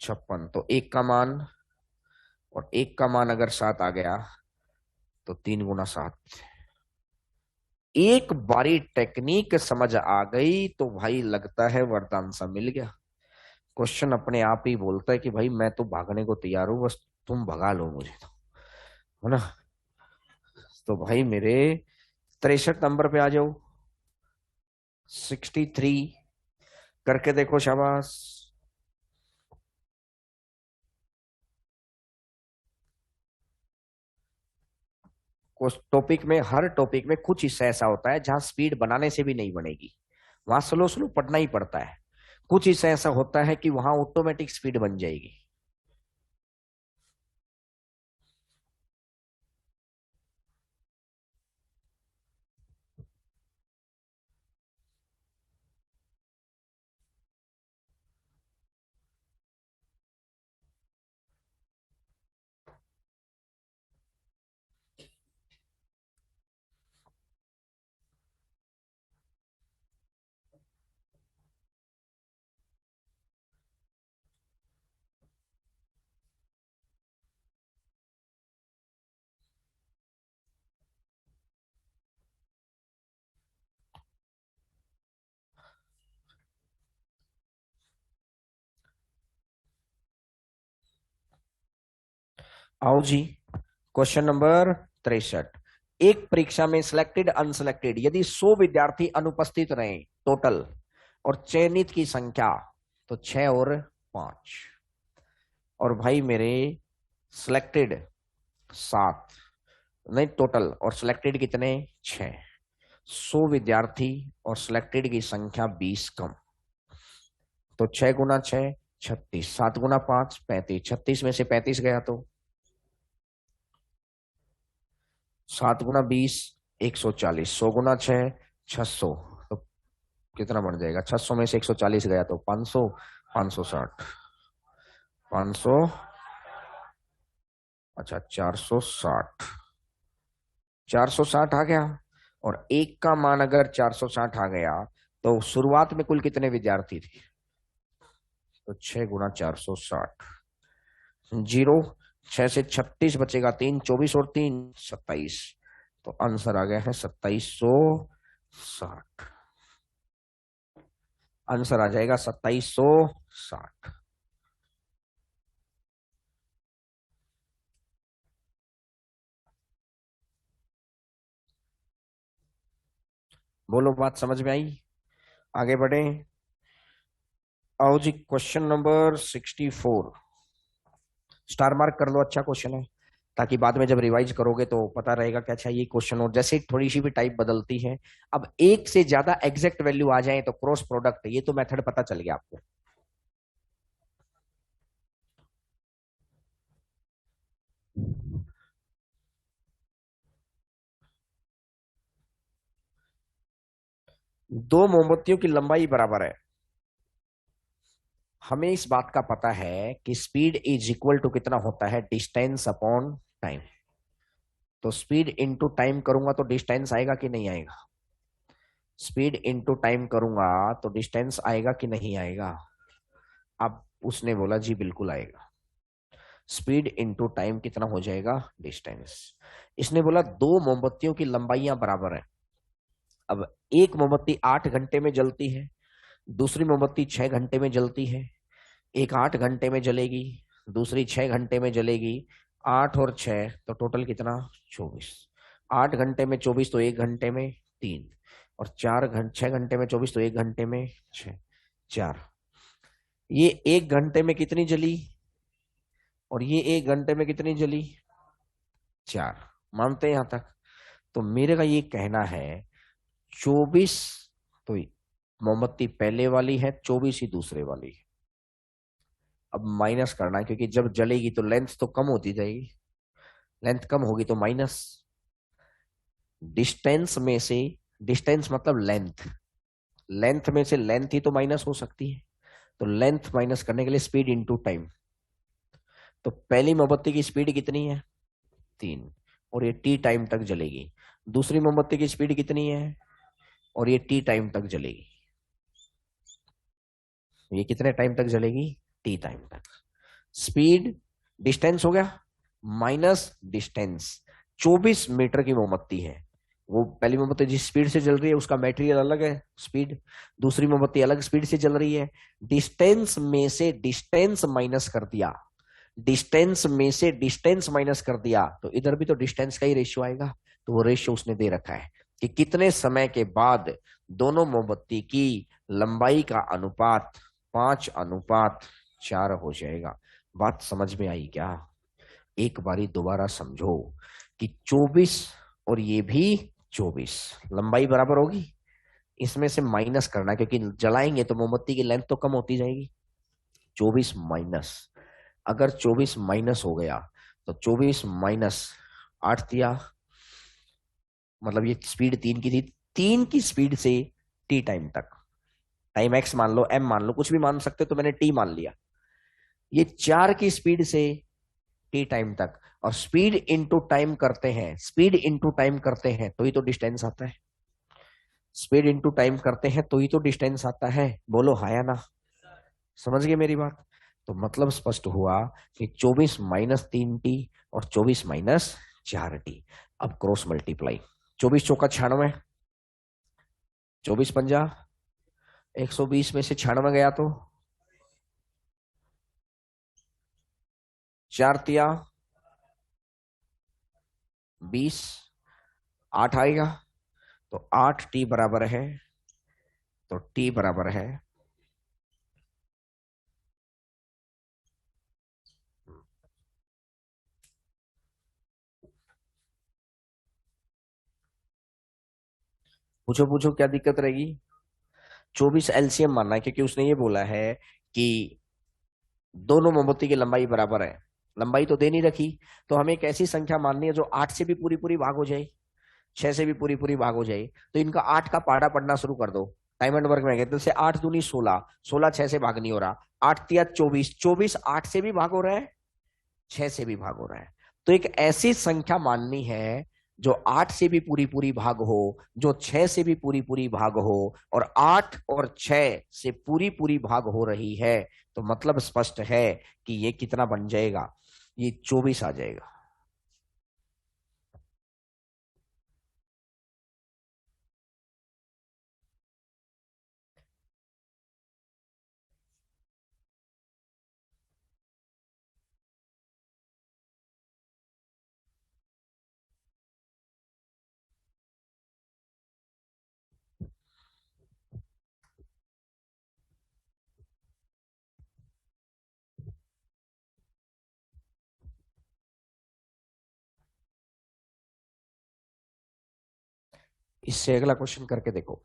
A: 56, तो 1 का मान, और 1 का मान अगर 7 आ गया तो 3 गुना 7। एक बारी टेक्निक समझ आ गई तो भाई लगता है वरदान सा मिल गया। क्वेश्चन अपने आप ही बोलता है कि भाई मैं तो भागने को तैयार हूं, बस तुम भगा लो मुझे, तो है ना। तो भाई मेरे 63 नंबर पे आ जाओ। 63 करके देखो, शाबाश। कुछ टॉपिक में, हर टॉपिक में कुछ हिस्सा ऐसा होता है जहां स्पीड बनाने से भी नहीं बनेगी, वहां स्लो स्लो पढ़ना ही पड़ता है। कुछ हिस्सा ऐसा होता है कि वहां ऑटोमेटिक स्पीड बन जाएगी। आओ जी, क्वेश्चन नंबर 63। एक परीक्षा में सिलेक्टेड अनसिलेक्टेड यदि 100 विद्यार्थी अनुपस्थित रहे टोटल, और चयनित की संख्या तो 6 और 5, और भाई मेरे सिलेक्टेड 7, नहीं टोटल, और सिलेक्टेड कितने 6, 100 विद्यार्थी और सिलेक्टेड की संख्या 20 कम, तो 6 गुना 6 36, 7 गुना 5 35, 36 में से 35 गया तो 7 गुना 20 140, 100 गुना 6 600, तो कितना बन जाएगा? 600 में से 140 गया तो 500, 560, 500, अच्छा 460, 460 आ गया। और एक का मान अगर 460 आ गया तो शुरुआत में कुल कितने विद्यार्थी थे? तो 6 गुना 460, जीरो, 6 से 36 बचेगा 3, 24 और 3 27, तो आंसर आ गया है 2760। आंसर आ जाएगा 2760। बोलो, बात समझ में आई? आगे बढ़े। आओ जी, क्वेश्चन नंबर 64, स्टार मार्क कर लो, अच्छा क्वेश्चन है। ताकि बाद में जब रिवाइज करोगे तो पता रहेगा कि अच्छा ये क्वेश्चन, और जैसे थोड़ी सी भी टाइप बदलती है, अब एक से ज्यादा एग्जैक्ट वैल्यू आ जाए तो क्रॉस प्रोडक्ट, ये तो मेथड पता चल गया आपको। दो मोमबत्तियों की लंबाई बराबर है। हमें इस बात का पता है कि स्पीड इज इक्वल टू कितना होता है, डिस्टेंस अपॉन टाइम। तो स्पीड इनटू टाइम करूंगा तो डिस्टेंस आएगा कि नहीं आएगा? स्पीड इनटू टाइम करूंगा तो डिस्टेंस आएगा कि नहीं आएगा? अब उसने बोला जी बिल्कुल आएगा। स्पीड इनटू टाइम कितना हो जाएगा, डिस्टेंस। इसने बोला दो मोमबत्तियों की लंबाइयां बराबर है। अब एक मोमबत्ती 8 घंटे में जलती है, दूसरी मोमबत्ती 6 घंटे में जलती है। एक 8 घंटे में जलेगी, दूसरी 6 घंटे में जलेगी। 8 और 6 तो टोटल कितना, 24। 8 घंटे में 24 तो 1 घंटे में 3, और 4 घंटे 6 घंटे में 24 तो 1 घंटे में 6, 4। ये 1 घंटे में कितनी जली, और ये 1 घंटे में कितनी जली, 4। मानते हैं यहां तक? तो मेरे का ये कहना है 24, तो मोमबत्ती पहले वाली है, 24 ही दूसरे वाली है। अब माइनस करना है, क्योंकि जब जलेगी तो लेंथ तो कम होती जाएगी, लेंथ कम होगी तो माइनस। डिस्टेंस में से, डिस्टेंस मतलब लेंथ, लेंथ में से लेंथ ही तो माइनस हो सकती है। तो लेंथ माइनस करने के लिए स्पीड इनटू टाइम। तो पहली मोमबत्ती की स्पीड कितनी है, 3, और ये टी टाइम तक जलेगी। दूसरी मोमबत्ती की स्पीड कितनी है, और ये टी टाइम तक जलेगी। ये कितने टाइम तक जलेगी, टी टाइम तक। स्पीड, डिस्टेंस हो गया, माइनस डिस्टेंस। 24 मीटर की मोमबत्ती है, वो पहली मोमबत्ती जिस स्पीड से जल रही है उसका मटेरियल अलग है, स्पीड। दूसरी मोमबत्ती अलग स्पीड से जल रही है। डिस्टेंस में से डिस्टेंस माइनस कर दिया, डिस्टेंस में से डिस्टेंस माइनस कर दिया, तो इधर भी तो डिस्टेंस का ही रेशियो आएगा। तो वो रेशियो उसने दे रखा है कि कितने समय के बाद दोनों मोमबत्ती की लंबाई का अनुपात 5:4 हो जाएगा। बात समझ में आई क्या? एक बारी दोबारा समझो कि 24 और ये भी 24, लंबाई बराबर होगी। इसमें से माइनस करना, क्योंकि जलाएंगे तो मोमबत्ती की लेंथ तो कम होती जाएगी। 24 माइनस, अगर 24 माइनस हो गया तो 24 - 8 दिया, मतलब ये स्पीड 3 की थी, 3 की स्पीड से टी टाइम तक, टाइम एक्स मान लो, एम मान लो, कुछ भी मान सकते हो, तो मैंने टी मान लिया। ये 4 की स्पीड से टी टाइम तक, और स्पीड इनटू टाइम करते हैं, स्पीड इनटू टाइम करते हैं तो ही तो डिस्टेंस आता है। स्पीड इनटू टाइम करते हैं तो ही तो डिस्टेंस आता है। बोलो हाँ या ना? समझ गए मेरी बात? तो मतलब स्पष्ट हुआ कि 24 - 3 टी और 24 - 4 टी। अब क्रॉस मल्टीप्लाई, 24 × 4 = 96, 24 × 5 = 120 में से 96 गया तो 4 × 3 = 20, 8 आएगा। तो 8 टी बराबर है, तो टी बराबर है, पूछो पूछो क्या दिक्कत रहेगी? 24 एलसीएम मानना है, क्योंकि उसने ये बोला है कि दोनों मोमबत्ती की लंबाई बराबर है। लंबाई तो दे नहीं रखी, तो हमें एक ऐसी संख्या माननी है जो 8 से भी पूरी पूरी भाग हो जाए, 6 से भी पूरी पूरी भाग हो जाए। तो इनका 8 का पहाड़ा पढ़ना शुरू कर दो। डायमंड वर्ग में कहते हैं 8 दूनी 16, 16 6 से भाग नहीं हो रहा, 8 तिया 24, 24 8 से भी भाग हो रहा है, 6 से भी भाग हो रहा है। तो एक ऐसी संख्या माननी है जो 8 से भी पूरी पूरी भाग हो, जो 6 से भी पूरी पूरी भाग हो, और 8 और 6 से पूरी पूरी भाग हो रही है। तो मतलब स्पष्ट है कि ये कितना बन जाएगा, ये 24 आ जाएगा। इससे अगला क्वेश्चन करके देखो,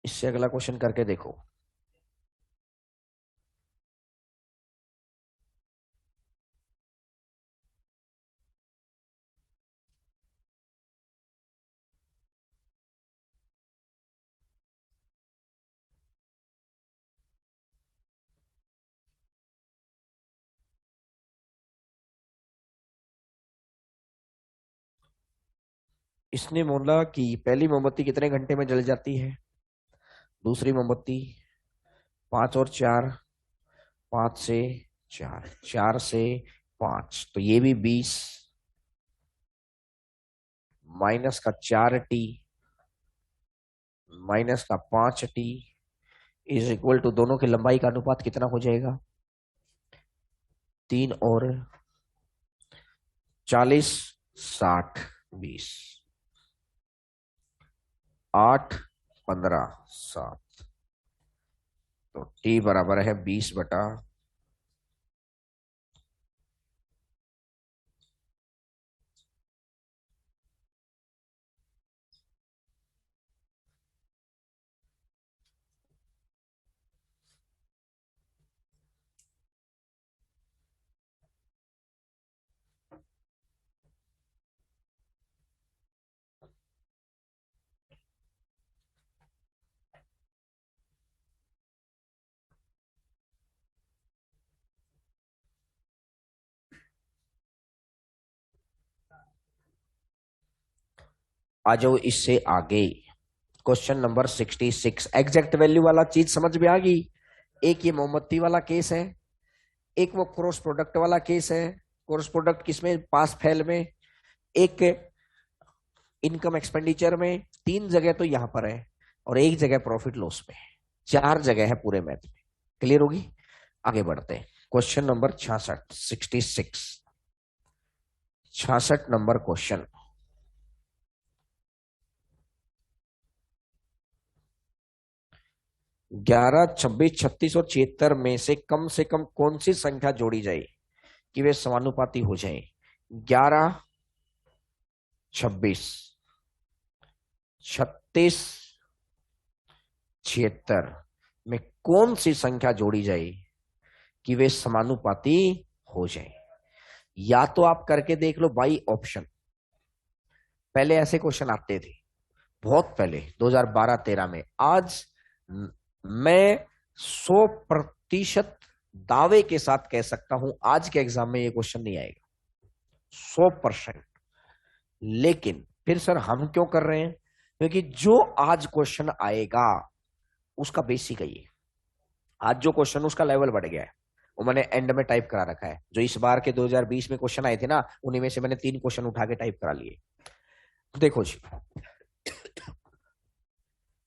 A: इससे अगला क्वेश्चन करके देखो। इसने बोला कि पहली मोमबत्ती कितने घंटे में जल जाती है, दूसरी मोमबत्ती 5 और 4, 5 से 4, 4 से 5, तो ये भी 20 माइनस का 4t माइनस का 5t इज इक्वल टू, दोनों की लंबाई का अनुपात कितना हो जाएगा, 3 और 40, 60, 20, 8, 15, 7, तो t बराबर है 20/। आ जाओ इससे आगे, क्वेश्चन नंबर 66, एग्जैक्ट वैल्यू वाला चीज समझ में आ गई। एक ये मोमबत्ती वाला केस है, एक वो क्रॉस प्रोडक्ट वाला केस है। क्रॉस प्रोडक्ट किसमें, पास फेल में, एक इनकम एक्सपेंडिचर में, 3 जगह तो यहां पर है और एक जगह प्रॉफिट लॉस में, 4 जगह है पूरे मैथ में। क्लियर होगी, आगे बढ़ते हैं। Question number 66, 66 number question. 11, 26, 36 और 76 में से कम कौन सी संख्या जोड़ी जाए कि वे समानुपाती हो जाए। 11, 26, 36, 76 में कौन सी संख्या जोड़ी जाए कि वे समानुपाती हो जाए। या तो आप करके देख लो बाई ऑप्शन, पहले ऐसे क्वेश्चन आते थे बहुत पहले 2012-13 में। आज मैं 100% दावे के साथ कह सकता हूं आज के एग्जाम में ये क्वेश्चन नहीं आएगा, 100%। लेकिन फिर सर हम क्यों कर रहे हैं, क्योंकि जो आज क्वेश्चन आएगा उसका बेसिक है ये। आज जो क्वेश्चन उसका लेवल बढ़ गया है, वो मैंने एंड में टाइप करा रखा है। जो इस बार के 2020 में क्वेश्चन आए थे ना, उन्हीं में से मैंने 3 क्वेश्चन उठा के टाइप करा लिए। देखो जी,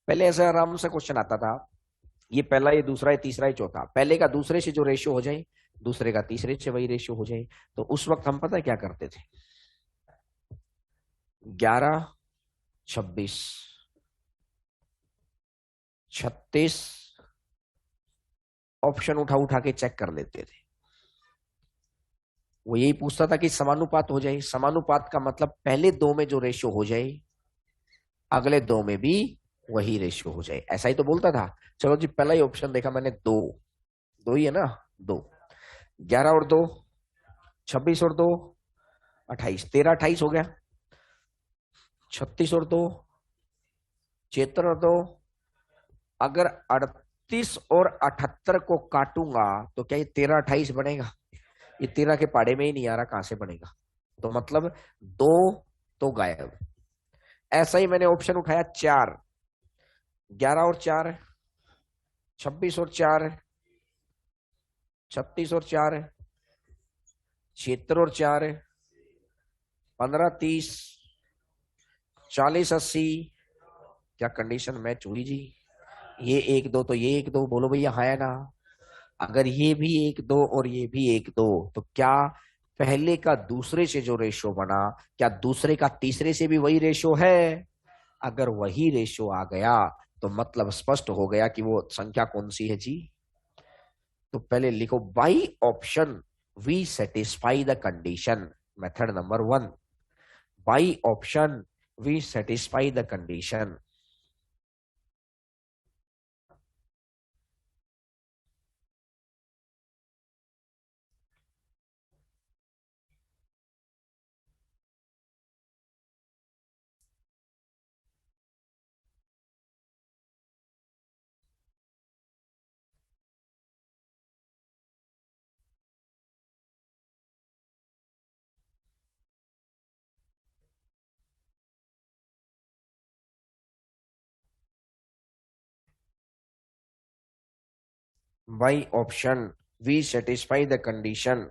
A: पहले ऐसा आराम से क्वेश्चन आता था, ये पहला, ये दूसरा, ये तीसरा, ये चौथा। पहले का दूसरे से जो रेशियो हो जाए, दूसरे का तीसरे से वही रेशियो हो जाए, तो उस वक्त हम पता है क्या करते थे, 11, 26, 36 ऑप्शन उठा उठा के चेक कर लेते थे। वो यही पूछता था कि समानुपात हो जाए। समानुपात का मतलब पहले 2 में जो रेशियो हो जाए अगले 2 में भी वही रेशियो हो जाए, ऐसा ही तो बोलता था। चलो जी, पहला ही ऑप्शन देखा मैंने, 2, 2 ही है ना, 2, 11 और 2, 26 और 2, 28, 13, 28 हो गया। 36 और 2, 76 और 2, अगर 38 और 78 को काटूंगा तो क्या ये 13, 28 बनेगा? ये 13 के पाड़े में ही नहीं आ रहा, कहां से बनेगा? तो मतलब 2 तो गायब। ऐसा ही मैंने ऑप्शन उठाया 4, 11 और 4, 26 और 4, 36 और 4, 76 और 4, 15, 30, 40, 80, क्या कंडीशन मैच हुई जी? ये 1, 2 तो ये 1, 2, बोलो भैया हाँ या ना। अगर ये भी 1, 2 और ये भी 1, 2, तो क्या पहले का दूसरे से जो रेशियो बना, क्या दूसरे का तीसरे से भी वही रेशियो है? अगर वही रेशियो आ गया तो मतलब स्पष्ट हो गया कि वो संख्या कौन सी है जी। तो पहले लिखो, by option we satisfy the condition, method number 1। By option we satisfy the condition. By option we satisfy the condition.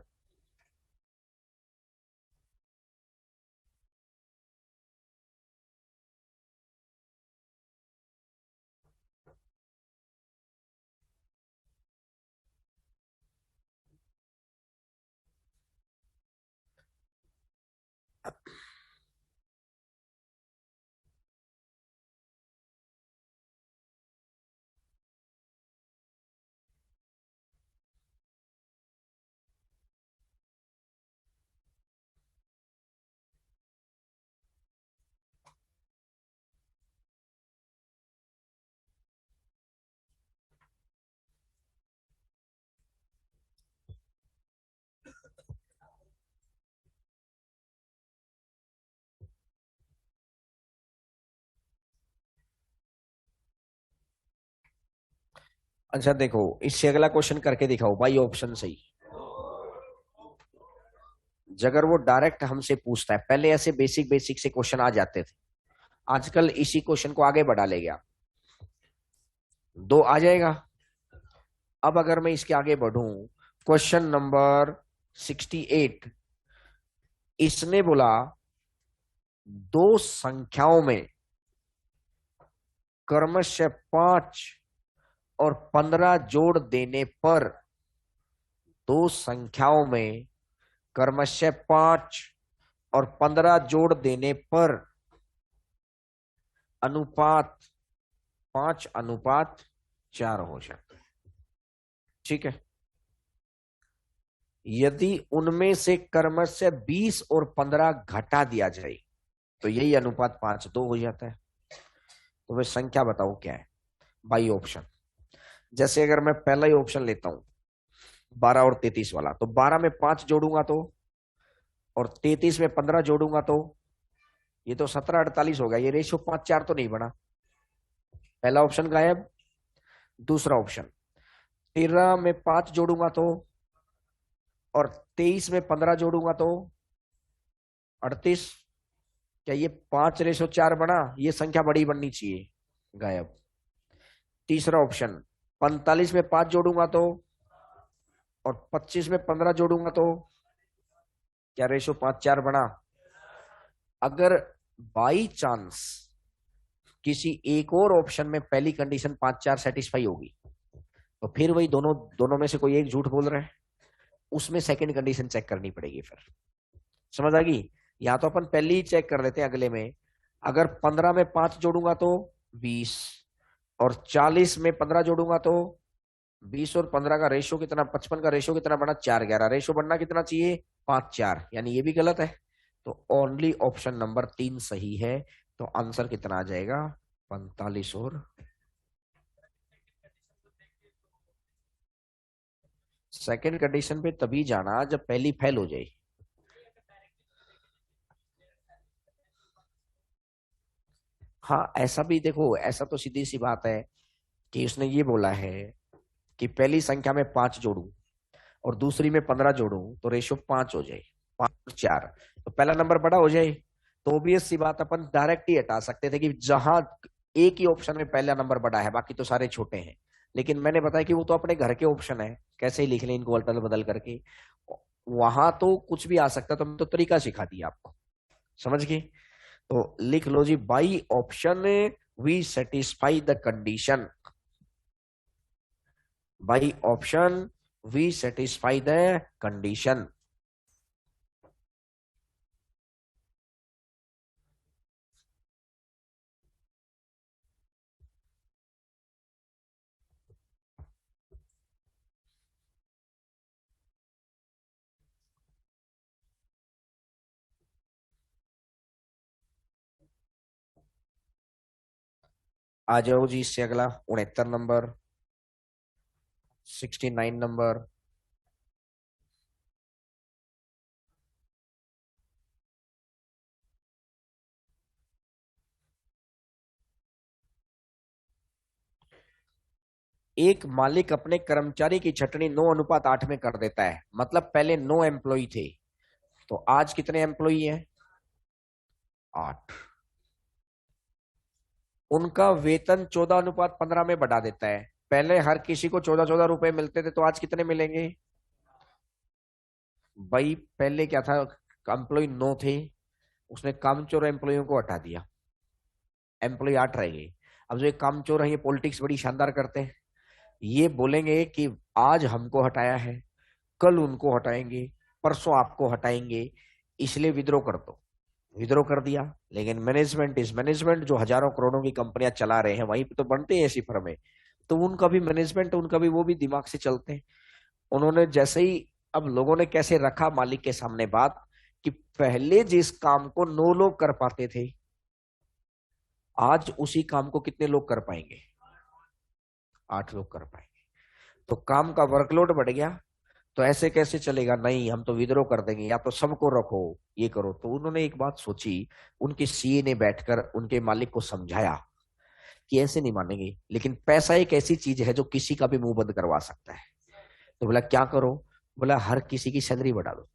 A: अच्छा देखो, इससे अगला क्वेश्चन करके दिखाओ बाई ऑप्शन सही। अगर वो डायरेक्ट हमसे पूछता है, पहले ऐसे बेसिक बेसिक से क्वेश्चन आ जाते थे, आजकल इसी क्वेश्चन को आगे बढ़ा ले गया, दो आ जाएगा। अब अगर मैं इसके आगे बढ़ूं, क्वेश्चन नंबर 68, इसने बोला दो संख्याओं में क्रमशः 5 और 15 जोड़ देने पर, दो संख्याओं में क्रमशः 5 और 15 जोड़ देने पर अनुपात 5:4 हो जाता है। ठीक है, यदि उनमें से क्रमशः 20 और 15 घटा दिया जाए तो यही अनुपात 5:2 हो जाता है। तो वे संख्या बताओ क्या है बाई ऑप्शन। जैसे अगर मैं पहला ही ऑप्शन लेता हूं 12 और 33 वाला, तो 12 में 5 जोड़ूंगा तो, और 33 में 15 जोड़ूंगा तो ये तो 17:48 होगा। ये रेशियो 5:4 तो नहीं बना, पहला ऑप्शन गायब। दूसरा ऑप्शन 13 में 5 जोड़ूंगा तो, और 23 में 15 जोड़ूंगा तो 38। क्या ये 5:4 बना? ये संख्या बड़ी बननी चाहिए, गायब। तीसरा ऑप्शन 45 में 5 जोड़ूंगा तो, और 25 में 15 जोड़ूंगा तो क्या रेशो 5:4 बना? अगर बाई चांस किसी एक और ऑप्शन में पहली कंडीशन 5:4 सेटिस्फाई होगी, तो फिर वही दोनों दोनों में से कोई एक झूठ बोल रहा है, उसमें सेकंड कंडीशन चेक करनी पड़ेगी। फिर समझ आ गई? या तो अपन पहले ही चेक कर लेते हैं अगले में। अगर 15 में 5 जोड़ूंगा तो 20, और 40 में 15 जोड़ूंगा तो 20 और 15 का रेशो कितना, 55 का रेशो कितना बना? 4:11। रेशो बनना कितना चाहिए? 5:4, यानी ये भी गलत है। तो ओनली ऑप्शन नंबर 3 सही है। तो आंसर कितना आ जाएगा? 45 और सेकंड कंडीशन पे तभी जाना जब पहली फेल हो जाए। हाँ ऐसा भी देखो, ऐसा तो सीधी सी बात है कि उसने ये बोला है कि पहली संख्या में 5 जोड़ूं और दूसरी में 15 जोड़ूं तो रेशो 5 हो जाए, 5:4, तो पहला नंबर बड़ा हो जाए। तो ऑब्वियस सी बात, अपन डायरेक्ट ही हटा सकते थे कि जहां एक ही ऑप्शन में पहला नंबर बड़ा है, बाकी तो सारे छोटे हैं। लेकिन मैंने बताया कि वो तो अपने घर के ऑप्शन है, कैसे ही लिख लें इनको अदल बदल करके, वहां तो कुछ भी आ सकता। तो मैं तो तरीका सिखा दिया आपको, समझ गए? तो लिख लो जी, by option we satisfy the condition. By option we satisfy the condition. आ जाओ जी, इससे अगला 69 नंबर, 69 नंबर। एक मालिक अपने कर्मचारी की छटनी 9:8 में कर देता है, मतलब पहले 9 एम्प्लॉई थे, तो आज कितने एम्प्लॉई हैं? 8। उनका वेतन 14:15 में बढ़ा देता है। पहले हर किसी को 14-14 रुपए मिलते थे, तो आज कितने मिलेंगे? भाई पहले क्या था, एम्प्लॉय 9 थे, उसने कामचोर एम्प्लॉयों को हटा दिया, एम्प्लॉय 8 रह गए। अब जो ये कामचोर है, ये पॉलिटिक्स बड़ी शानदार करते हैं। ये बोलेंगे कि आज हमको हटाया है, कल उनको हटाएंगे, परसों आपको हटाएंगे, इसलिए विद्रोह कर दो। विद्रोह कर दिया। लेकिन मैनेजमेंट इज मैनेजमेंट, जो हजारों करोड़ों की कंपनियां चला रहे हैं, वहीं पे तो बनते हैं ऐसी फर्में, तो उनका भी मैनेजमेंट, उनका भी वो भी दिमाग से चलते हैं। उन्होंने जैसे ही, अब लोगों ने कैसे रखा मालिक के सामने बात, कि पहले जिस काम को 9 लोग कर पाते थे, आज उसी काम को कितने लोग कर पाएंगे? 8 लोग कर पाएंगे। तो काम का वर्कलोड बढ़ गया। तो ऐसे कैसे चलेगा, नहीं हम तो विद्रोह कर देंगे, या तो सबको रखो, ये करो। तो उन्होंने एक बात सोची, उनके सीए ने बैठकर उनके मालिक को समझाया कि ऐसे नहीं मानेंगे, लेकिन पैसा एक ऐसी चीज है जो किसी का भी मुंह बंद करवा सकता है। तो बोला क्या करो? बोला हर किसी की सैलरी बढ़ा दो।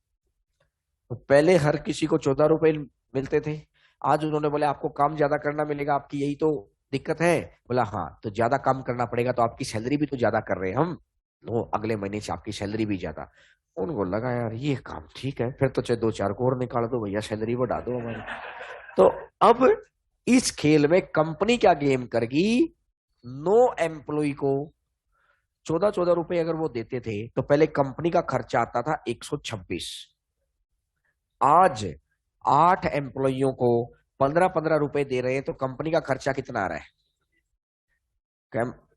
A: तो पहले हर किसी को 14 रुपए मिलते थे, आज उन्होंने बोला आपको काम ज्यादा करना मिलेगा, आपकी यही तो दिक्कत है। बोला हाँ, तो ज्यादा काम करना पड़ेगा, तो आपकी सैलरी भी तो ज्यादा कर रहे हैं हम, तो अगले महीने से आपकी सैलरी भी ज्यादा। उनको लगा यार ये काम ठीक है, फिर तो चाहे 2-4 को और निकाल दो भैया, सैलरी बढ़ा दो हमारी। तो अब इस खेल में कंपनी क्या गेम करेगी, 9 एम्प्लॉय को 14-14 रुपए अगर वो देते थे, तो पहले कंपनी का खर्चा आता था 126। आज 8 एम्प्लॉइयों को 15-15 रुपए दे रहे हैं, तो कंपनी का खर्चा कितना आ रहा है?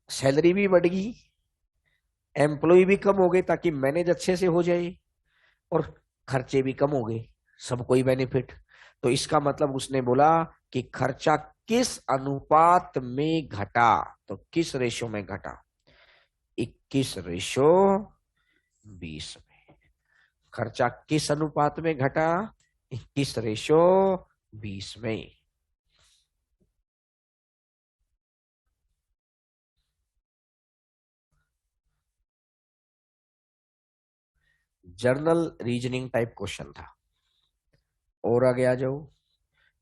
A: सैलरी भी बढ़ गई, एम्प्लॉय भी कम हो गए ताकि मैनेज अच्छे से हो जाए, और खर्चे भी कम हो गए, सबको ही बेनिफिट। तो इसका मतलब उसने बोला कि खर्चा किस अनुपात में घटा, तो किस रेशो में घटा? 21:20 में। खर्चा किस अनुपात में घटा? 21:20 में। जर्नल रीजनिंग टाइप क्वेश्चन था। और आगे आ जाओ,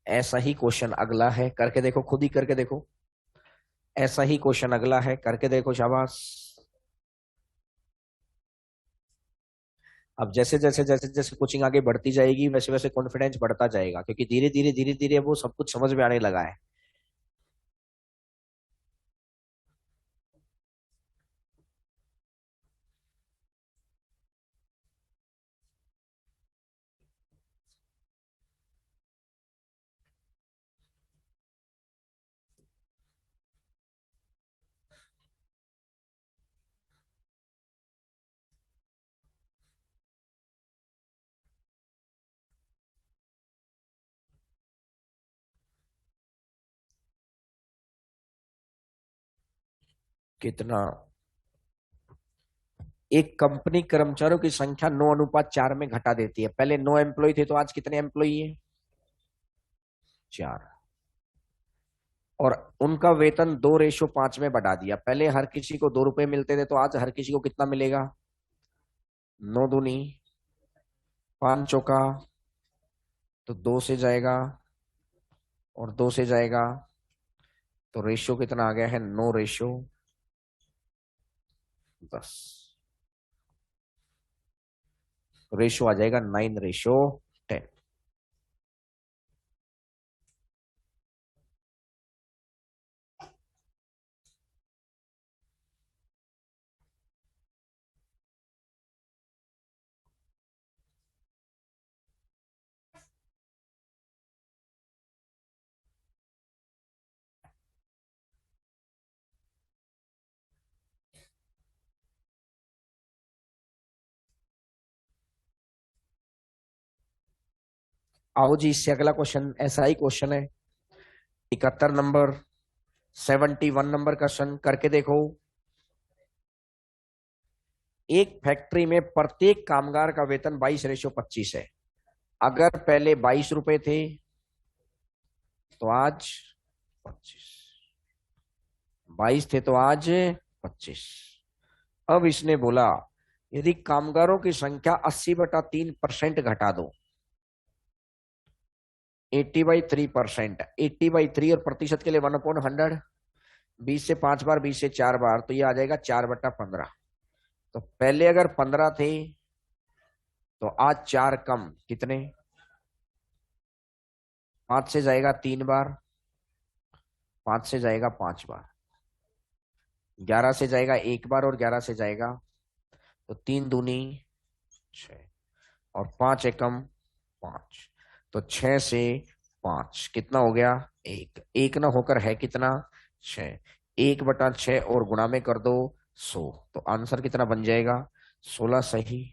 A: ऐसा ही क्वेश्चन अगला है, करके देखो, खुद ही करके देखो। ऐसा ही क्वेश्चन अगला है, करके देखो, शाबाश। अब जैसे जैसे जैसे जैसे कोचिंग आगे बढ़ती जाएगी, वैसे वैसे कॉन्फिडेंस बढ़ता जाएगा, क्योंकि धीरे धीरे धीरे धीरे वो सब कुछ समझ में आने लगा है। कितना? एक कंपनी कर्मचारियों की संख्या 9:4 में घटा देती है। पहले 9 एम्प्लॉय थे, तो आज कितने एम्प्लॉय है? 4। और उनका वेतन 2:5 में बढ़ा दिया। पहले हर किसी को 2 रुपए मिलते थे, तो आज हर किसी को कितना मिलेगा? 9 दूनी 5 चौका, तो 2 से जाएगा और 2 से जाएगा, तो रेशियो कितना आ गया है? 9:10। रेशियो आ जाएगा 9:10। आओ जी, इससे अगला क्वेश्चन ऐसा ही क्वेश्चन है, 71 नंबर, 71 नंबर क्वेश्चन करके देखो। एक फैक्ट्री में प्रत्येक कामगार का वेतन 22:25 है। अगर पहले 22 रुपए थे तो आज 25, 22 थे तो आज 25। अब इसने बोला यदि कामगारों की संख्या 80/3% घटा दो, 80/3%, 80/3 और प्रतिशत के लिए 1/100, 20 से 5 बार, 20 से 4 बार, तो ये आ जाएगा 4/15। तो पहले अगर 15 थे तो आज 4 कम, कितने? 5 से जाएगा 3 बार, 5 से जाएगा 5 बार, 11 से जाएगा 1 बार और 11 से जाएगा, तो 3 दूनी 6 और 5 एकम 5, तो 6 से 5 कितना हो गया? 1। 1 ना होकर है कितना? 6। 1/6 और गुणा में कर दो 100, तो आंसर कितना बन जाएगा? 16 सही,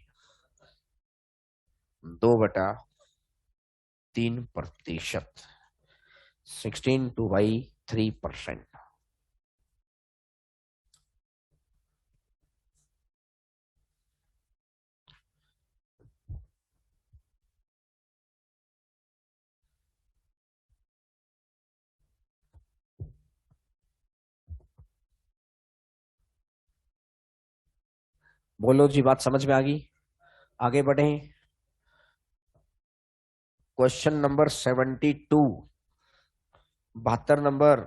A: 2/3%, 16/3%। बोलो जी, बात समझ में आ गई? आगे बढ़े। Question number 72, 72 number.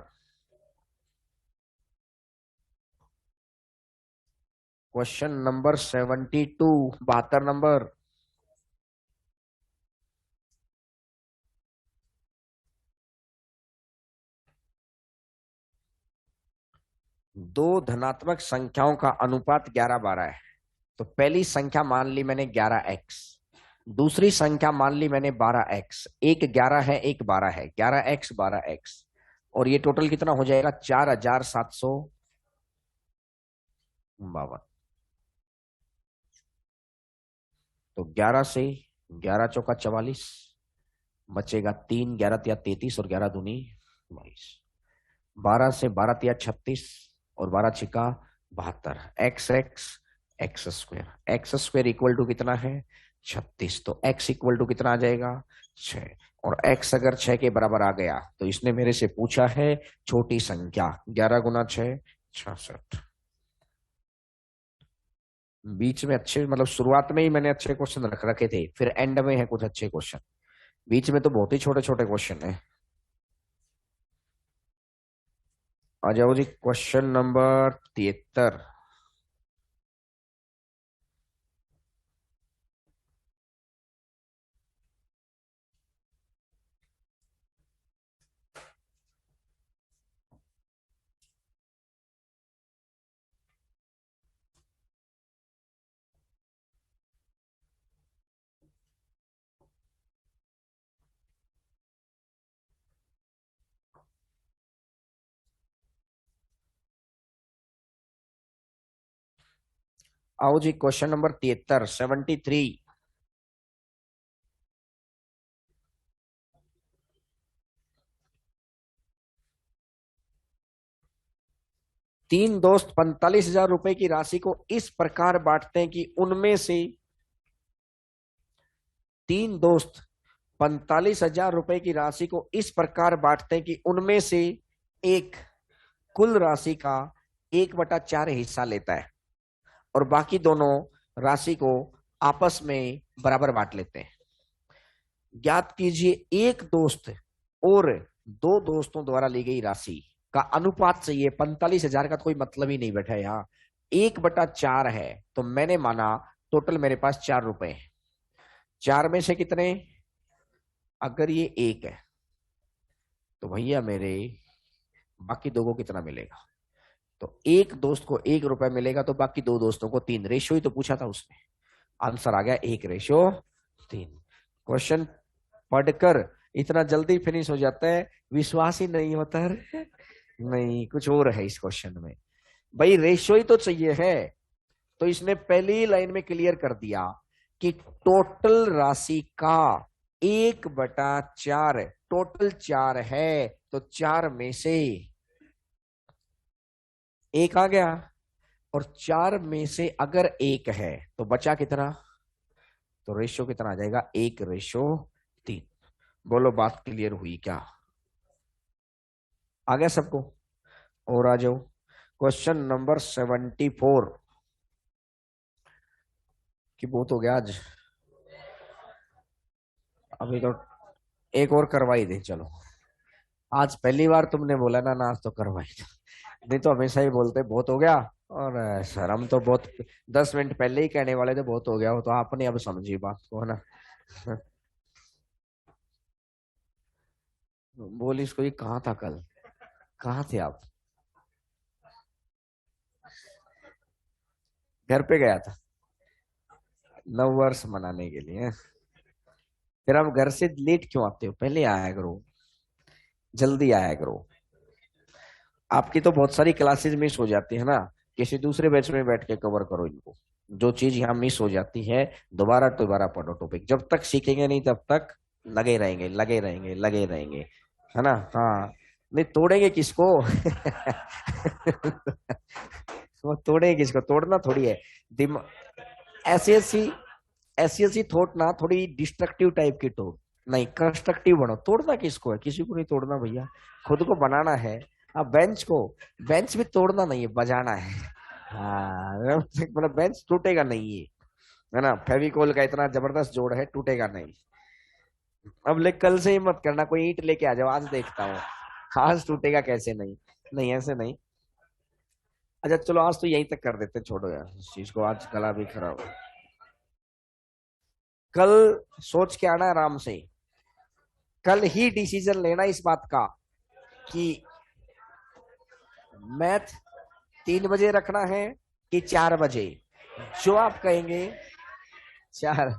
A: Question number 72, 72 number. दो धनात्मक संख्याओं का अनुपात 11/12 है। तो पहली संख्या मान ली मैंने 11x, दूसरी संख्या मान ली मैंने 12x। एक 11 है, एक 12 है, 11x 12x, और ये टोटल कितना हो जाएगा? 4752। तो 11 से 11 चौका 44, बचेगा 3, 11 तिया 33 और 11 दूनी 22। 12 से 12 तिया 36 और 12 छिका 72। X x x square, x square equal to कितना है? 36। तो x इक्वल टू कितना आ जाएगा? 6। और x अगर 6 के बराबर आ गया तो इसने मेरे से पूछा है छोटी संख्या। 11 गुना 6 66। बीच में अच्छे, मतलब शुरुआत में ही मैंने अच्छे क्वेश्चन रख रखे थे, फिर एंड में है कुछ अच्छे क्वेश्चन, बीच में तो बहुत ही छोटे छोटे क्वेश्चन है। आ जाओ जी, क्वेश्चन नंबर 73। आओ जी, क्वेश्चन नंबर 73, 73। तीन दोस्त 45,000 रुपए की राशि को इस प्रकार बांटते हैं कि उनमें से तीन दोस्त 45,000 रुपए की राशि को इस प्रकार बांटते हैं कि उनमें से एक कुल राशि का 1/4 हिस्सा लेता है और बाकी दोनों राशि को आपस में बराबर बांट लेते हैं। ज्ञात कीजिए एक दोस्त और दो दोस्तों द्वारा ली गई राशि का अनुपात चाहिए। 45,000 का तो कोई मतलब ही नहीं बैठा यहाँ, 1/4 है, तो मैंने माना टोटल मेरे पास 4 रुपए है। 4 में से कितने? अगर ये 1 है तो भैया मेरे बाकी दो को कितना मिलेगा? तो एक दोस्त को 1 रुपए मिलेगा तो बाकी दो दोस्तों को 3। रेशियो ही तो पूछा था उसने, आंसर आ गया 1:3। क्वेश्चन पढ़कर इतना जल्दी फिनिश हो जाता है, विश्वास ही नहीं होता है। नहीं, कुछ और है इस क्वेश्चन में। भाई रेशियो ही तो चाहिए है, तो इसने पहली लाइन में क्लियर कर दिया कि टोटल राशि का 1/4, टोटल 4 है तो 4 में से एक आ गया, और 4 में से अगर एक है तो बचा कितना? तो रेशो कितना आ जाएगा? 1:3। बोलो बात क्लियर हुई क्या? आ गया सबको? और आ जाओ क्वेश्चन नंबर 74 की बहुत हो गया आज। अभी तो एक और करवाई दे चलो। आज पहली बार तुमने बोला ना ना, आज तो करवाई दो। नहीं तो हमेशा ही बोलते बहुत हो गया। और सर हम तो बहुत 10 मिनट पहले ही कहने वाले थे बहुत हो गया, हो तो आपने अब समझी बात को, है ना। बोली इसको, ये कहाँ था कल? कहाँ थे आप? घर पे गया था 9 वर्ष मनाने के लिए। फिर आप घर से लेट क्यों आते हो? पहले आया करो, जल्दी आया करो। आपकी तो बहुत सारी क्लासेस मिस हो जाती है ना, किसी दूसरे बैच में बैठ के कवर करो इनको। जो चीज यहाँ मिस हो जाती है, दोबारा दोबारा पढ़ो टॉपिक। जब तक सीखेंगे नहीं तब तक लगे रहेंगे, लगे रहेंगे, लगे रहेंगे, है ना। हाँ, नहीं तोड़ेंगे किसको? वो तोड़ेंगे किसको? तोड़ना थोड़ी है। दिमाग ऐसी ऐसी ऐसी ऐसी थॉट ना, थोड़ी डिस्ट्रक्टिव टाइप की थॉट, नहीं कंस्ट्रक्टिव बनो। तोड़ना किसको है? किसी को नहीं तोड़ना भैया, खुद को बनाना है। अब बेंच को, बेंच भी तोड़ना नहीं है, बजाना है। हाँ, मतलब बेंच टूटेगा नहीं है ना। फेविकोल का इतना जबरदस्त जोड़ है, टूटेगा नहीं। अब ले कल से ही मत करना, कोई ईंट लेके आ जाओ, आज देखता हूँ आज टूटेगा कैसे। नहीं, नहीं ऐसे नहीं। अच्छा चलो, आज तो यहीं तक कर देते, छोड़ो यार इस चीज को, आज गला भी खराब है। कल सोच के आना आराम से, कल ही डिसीजन लेना इस बात का कि मैथ 3 बजे रखना है कि 4 बजे। जो आप कहेंगे 4।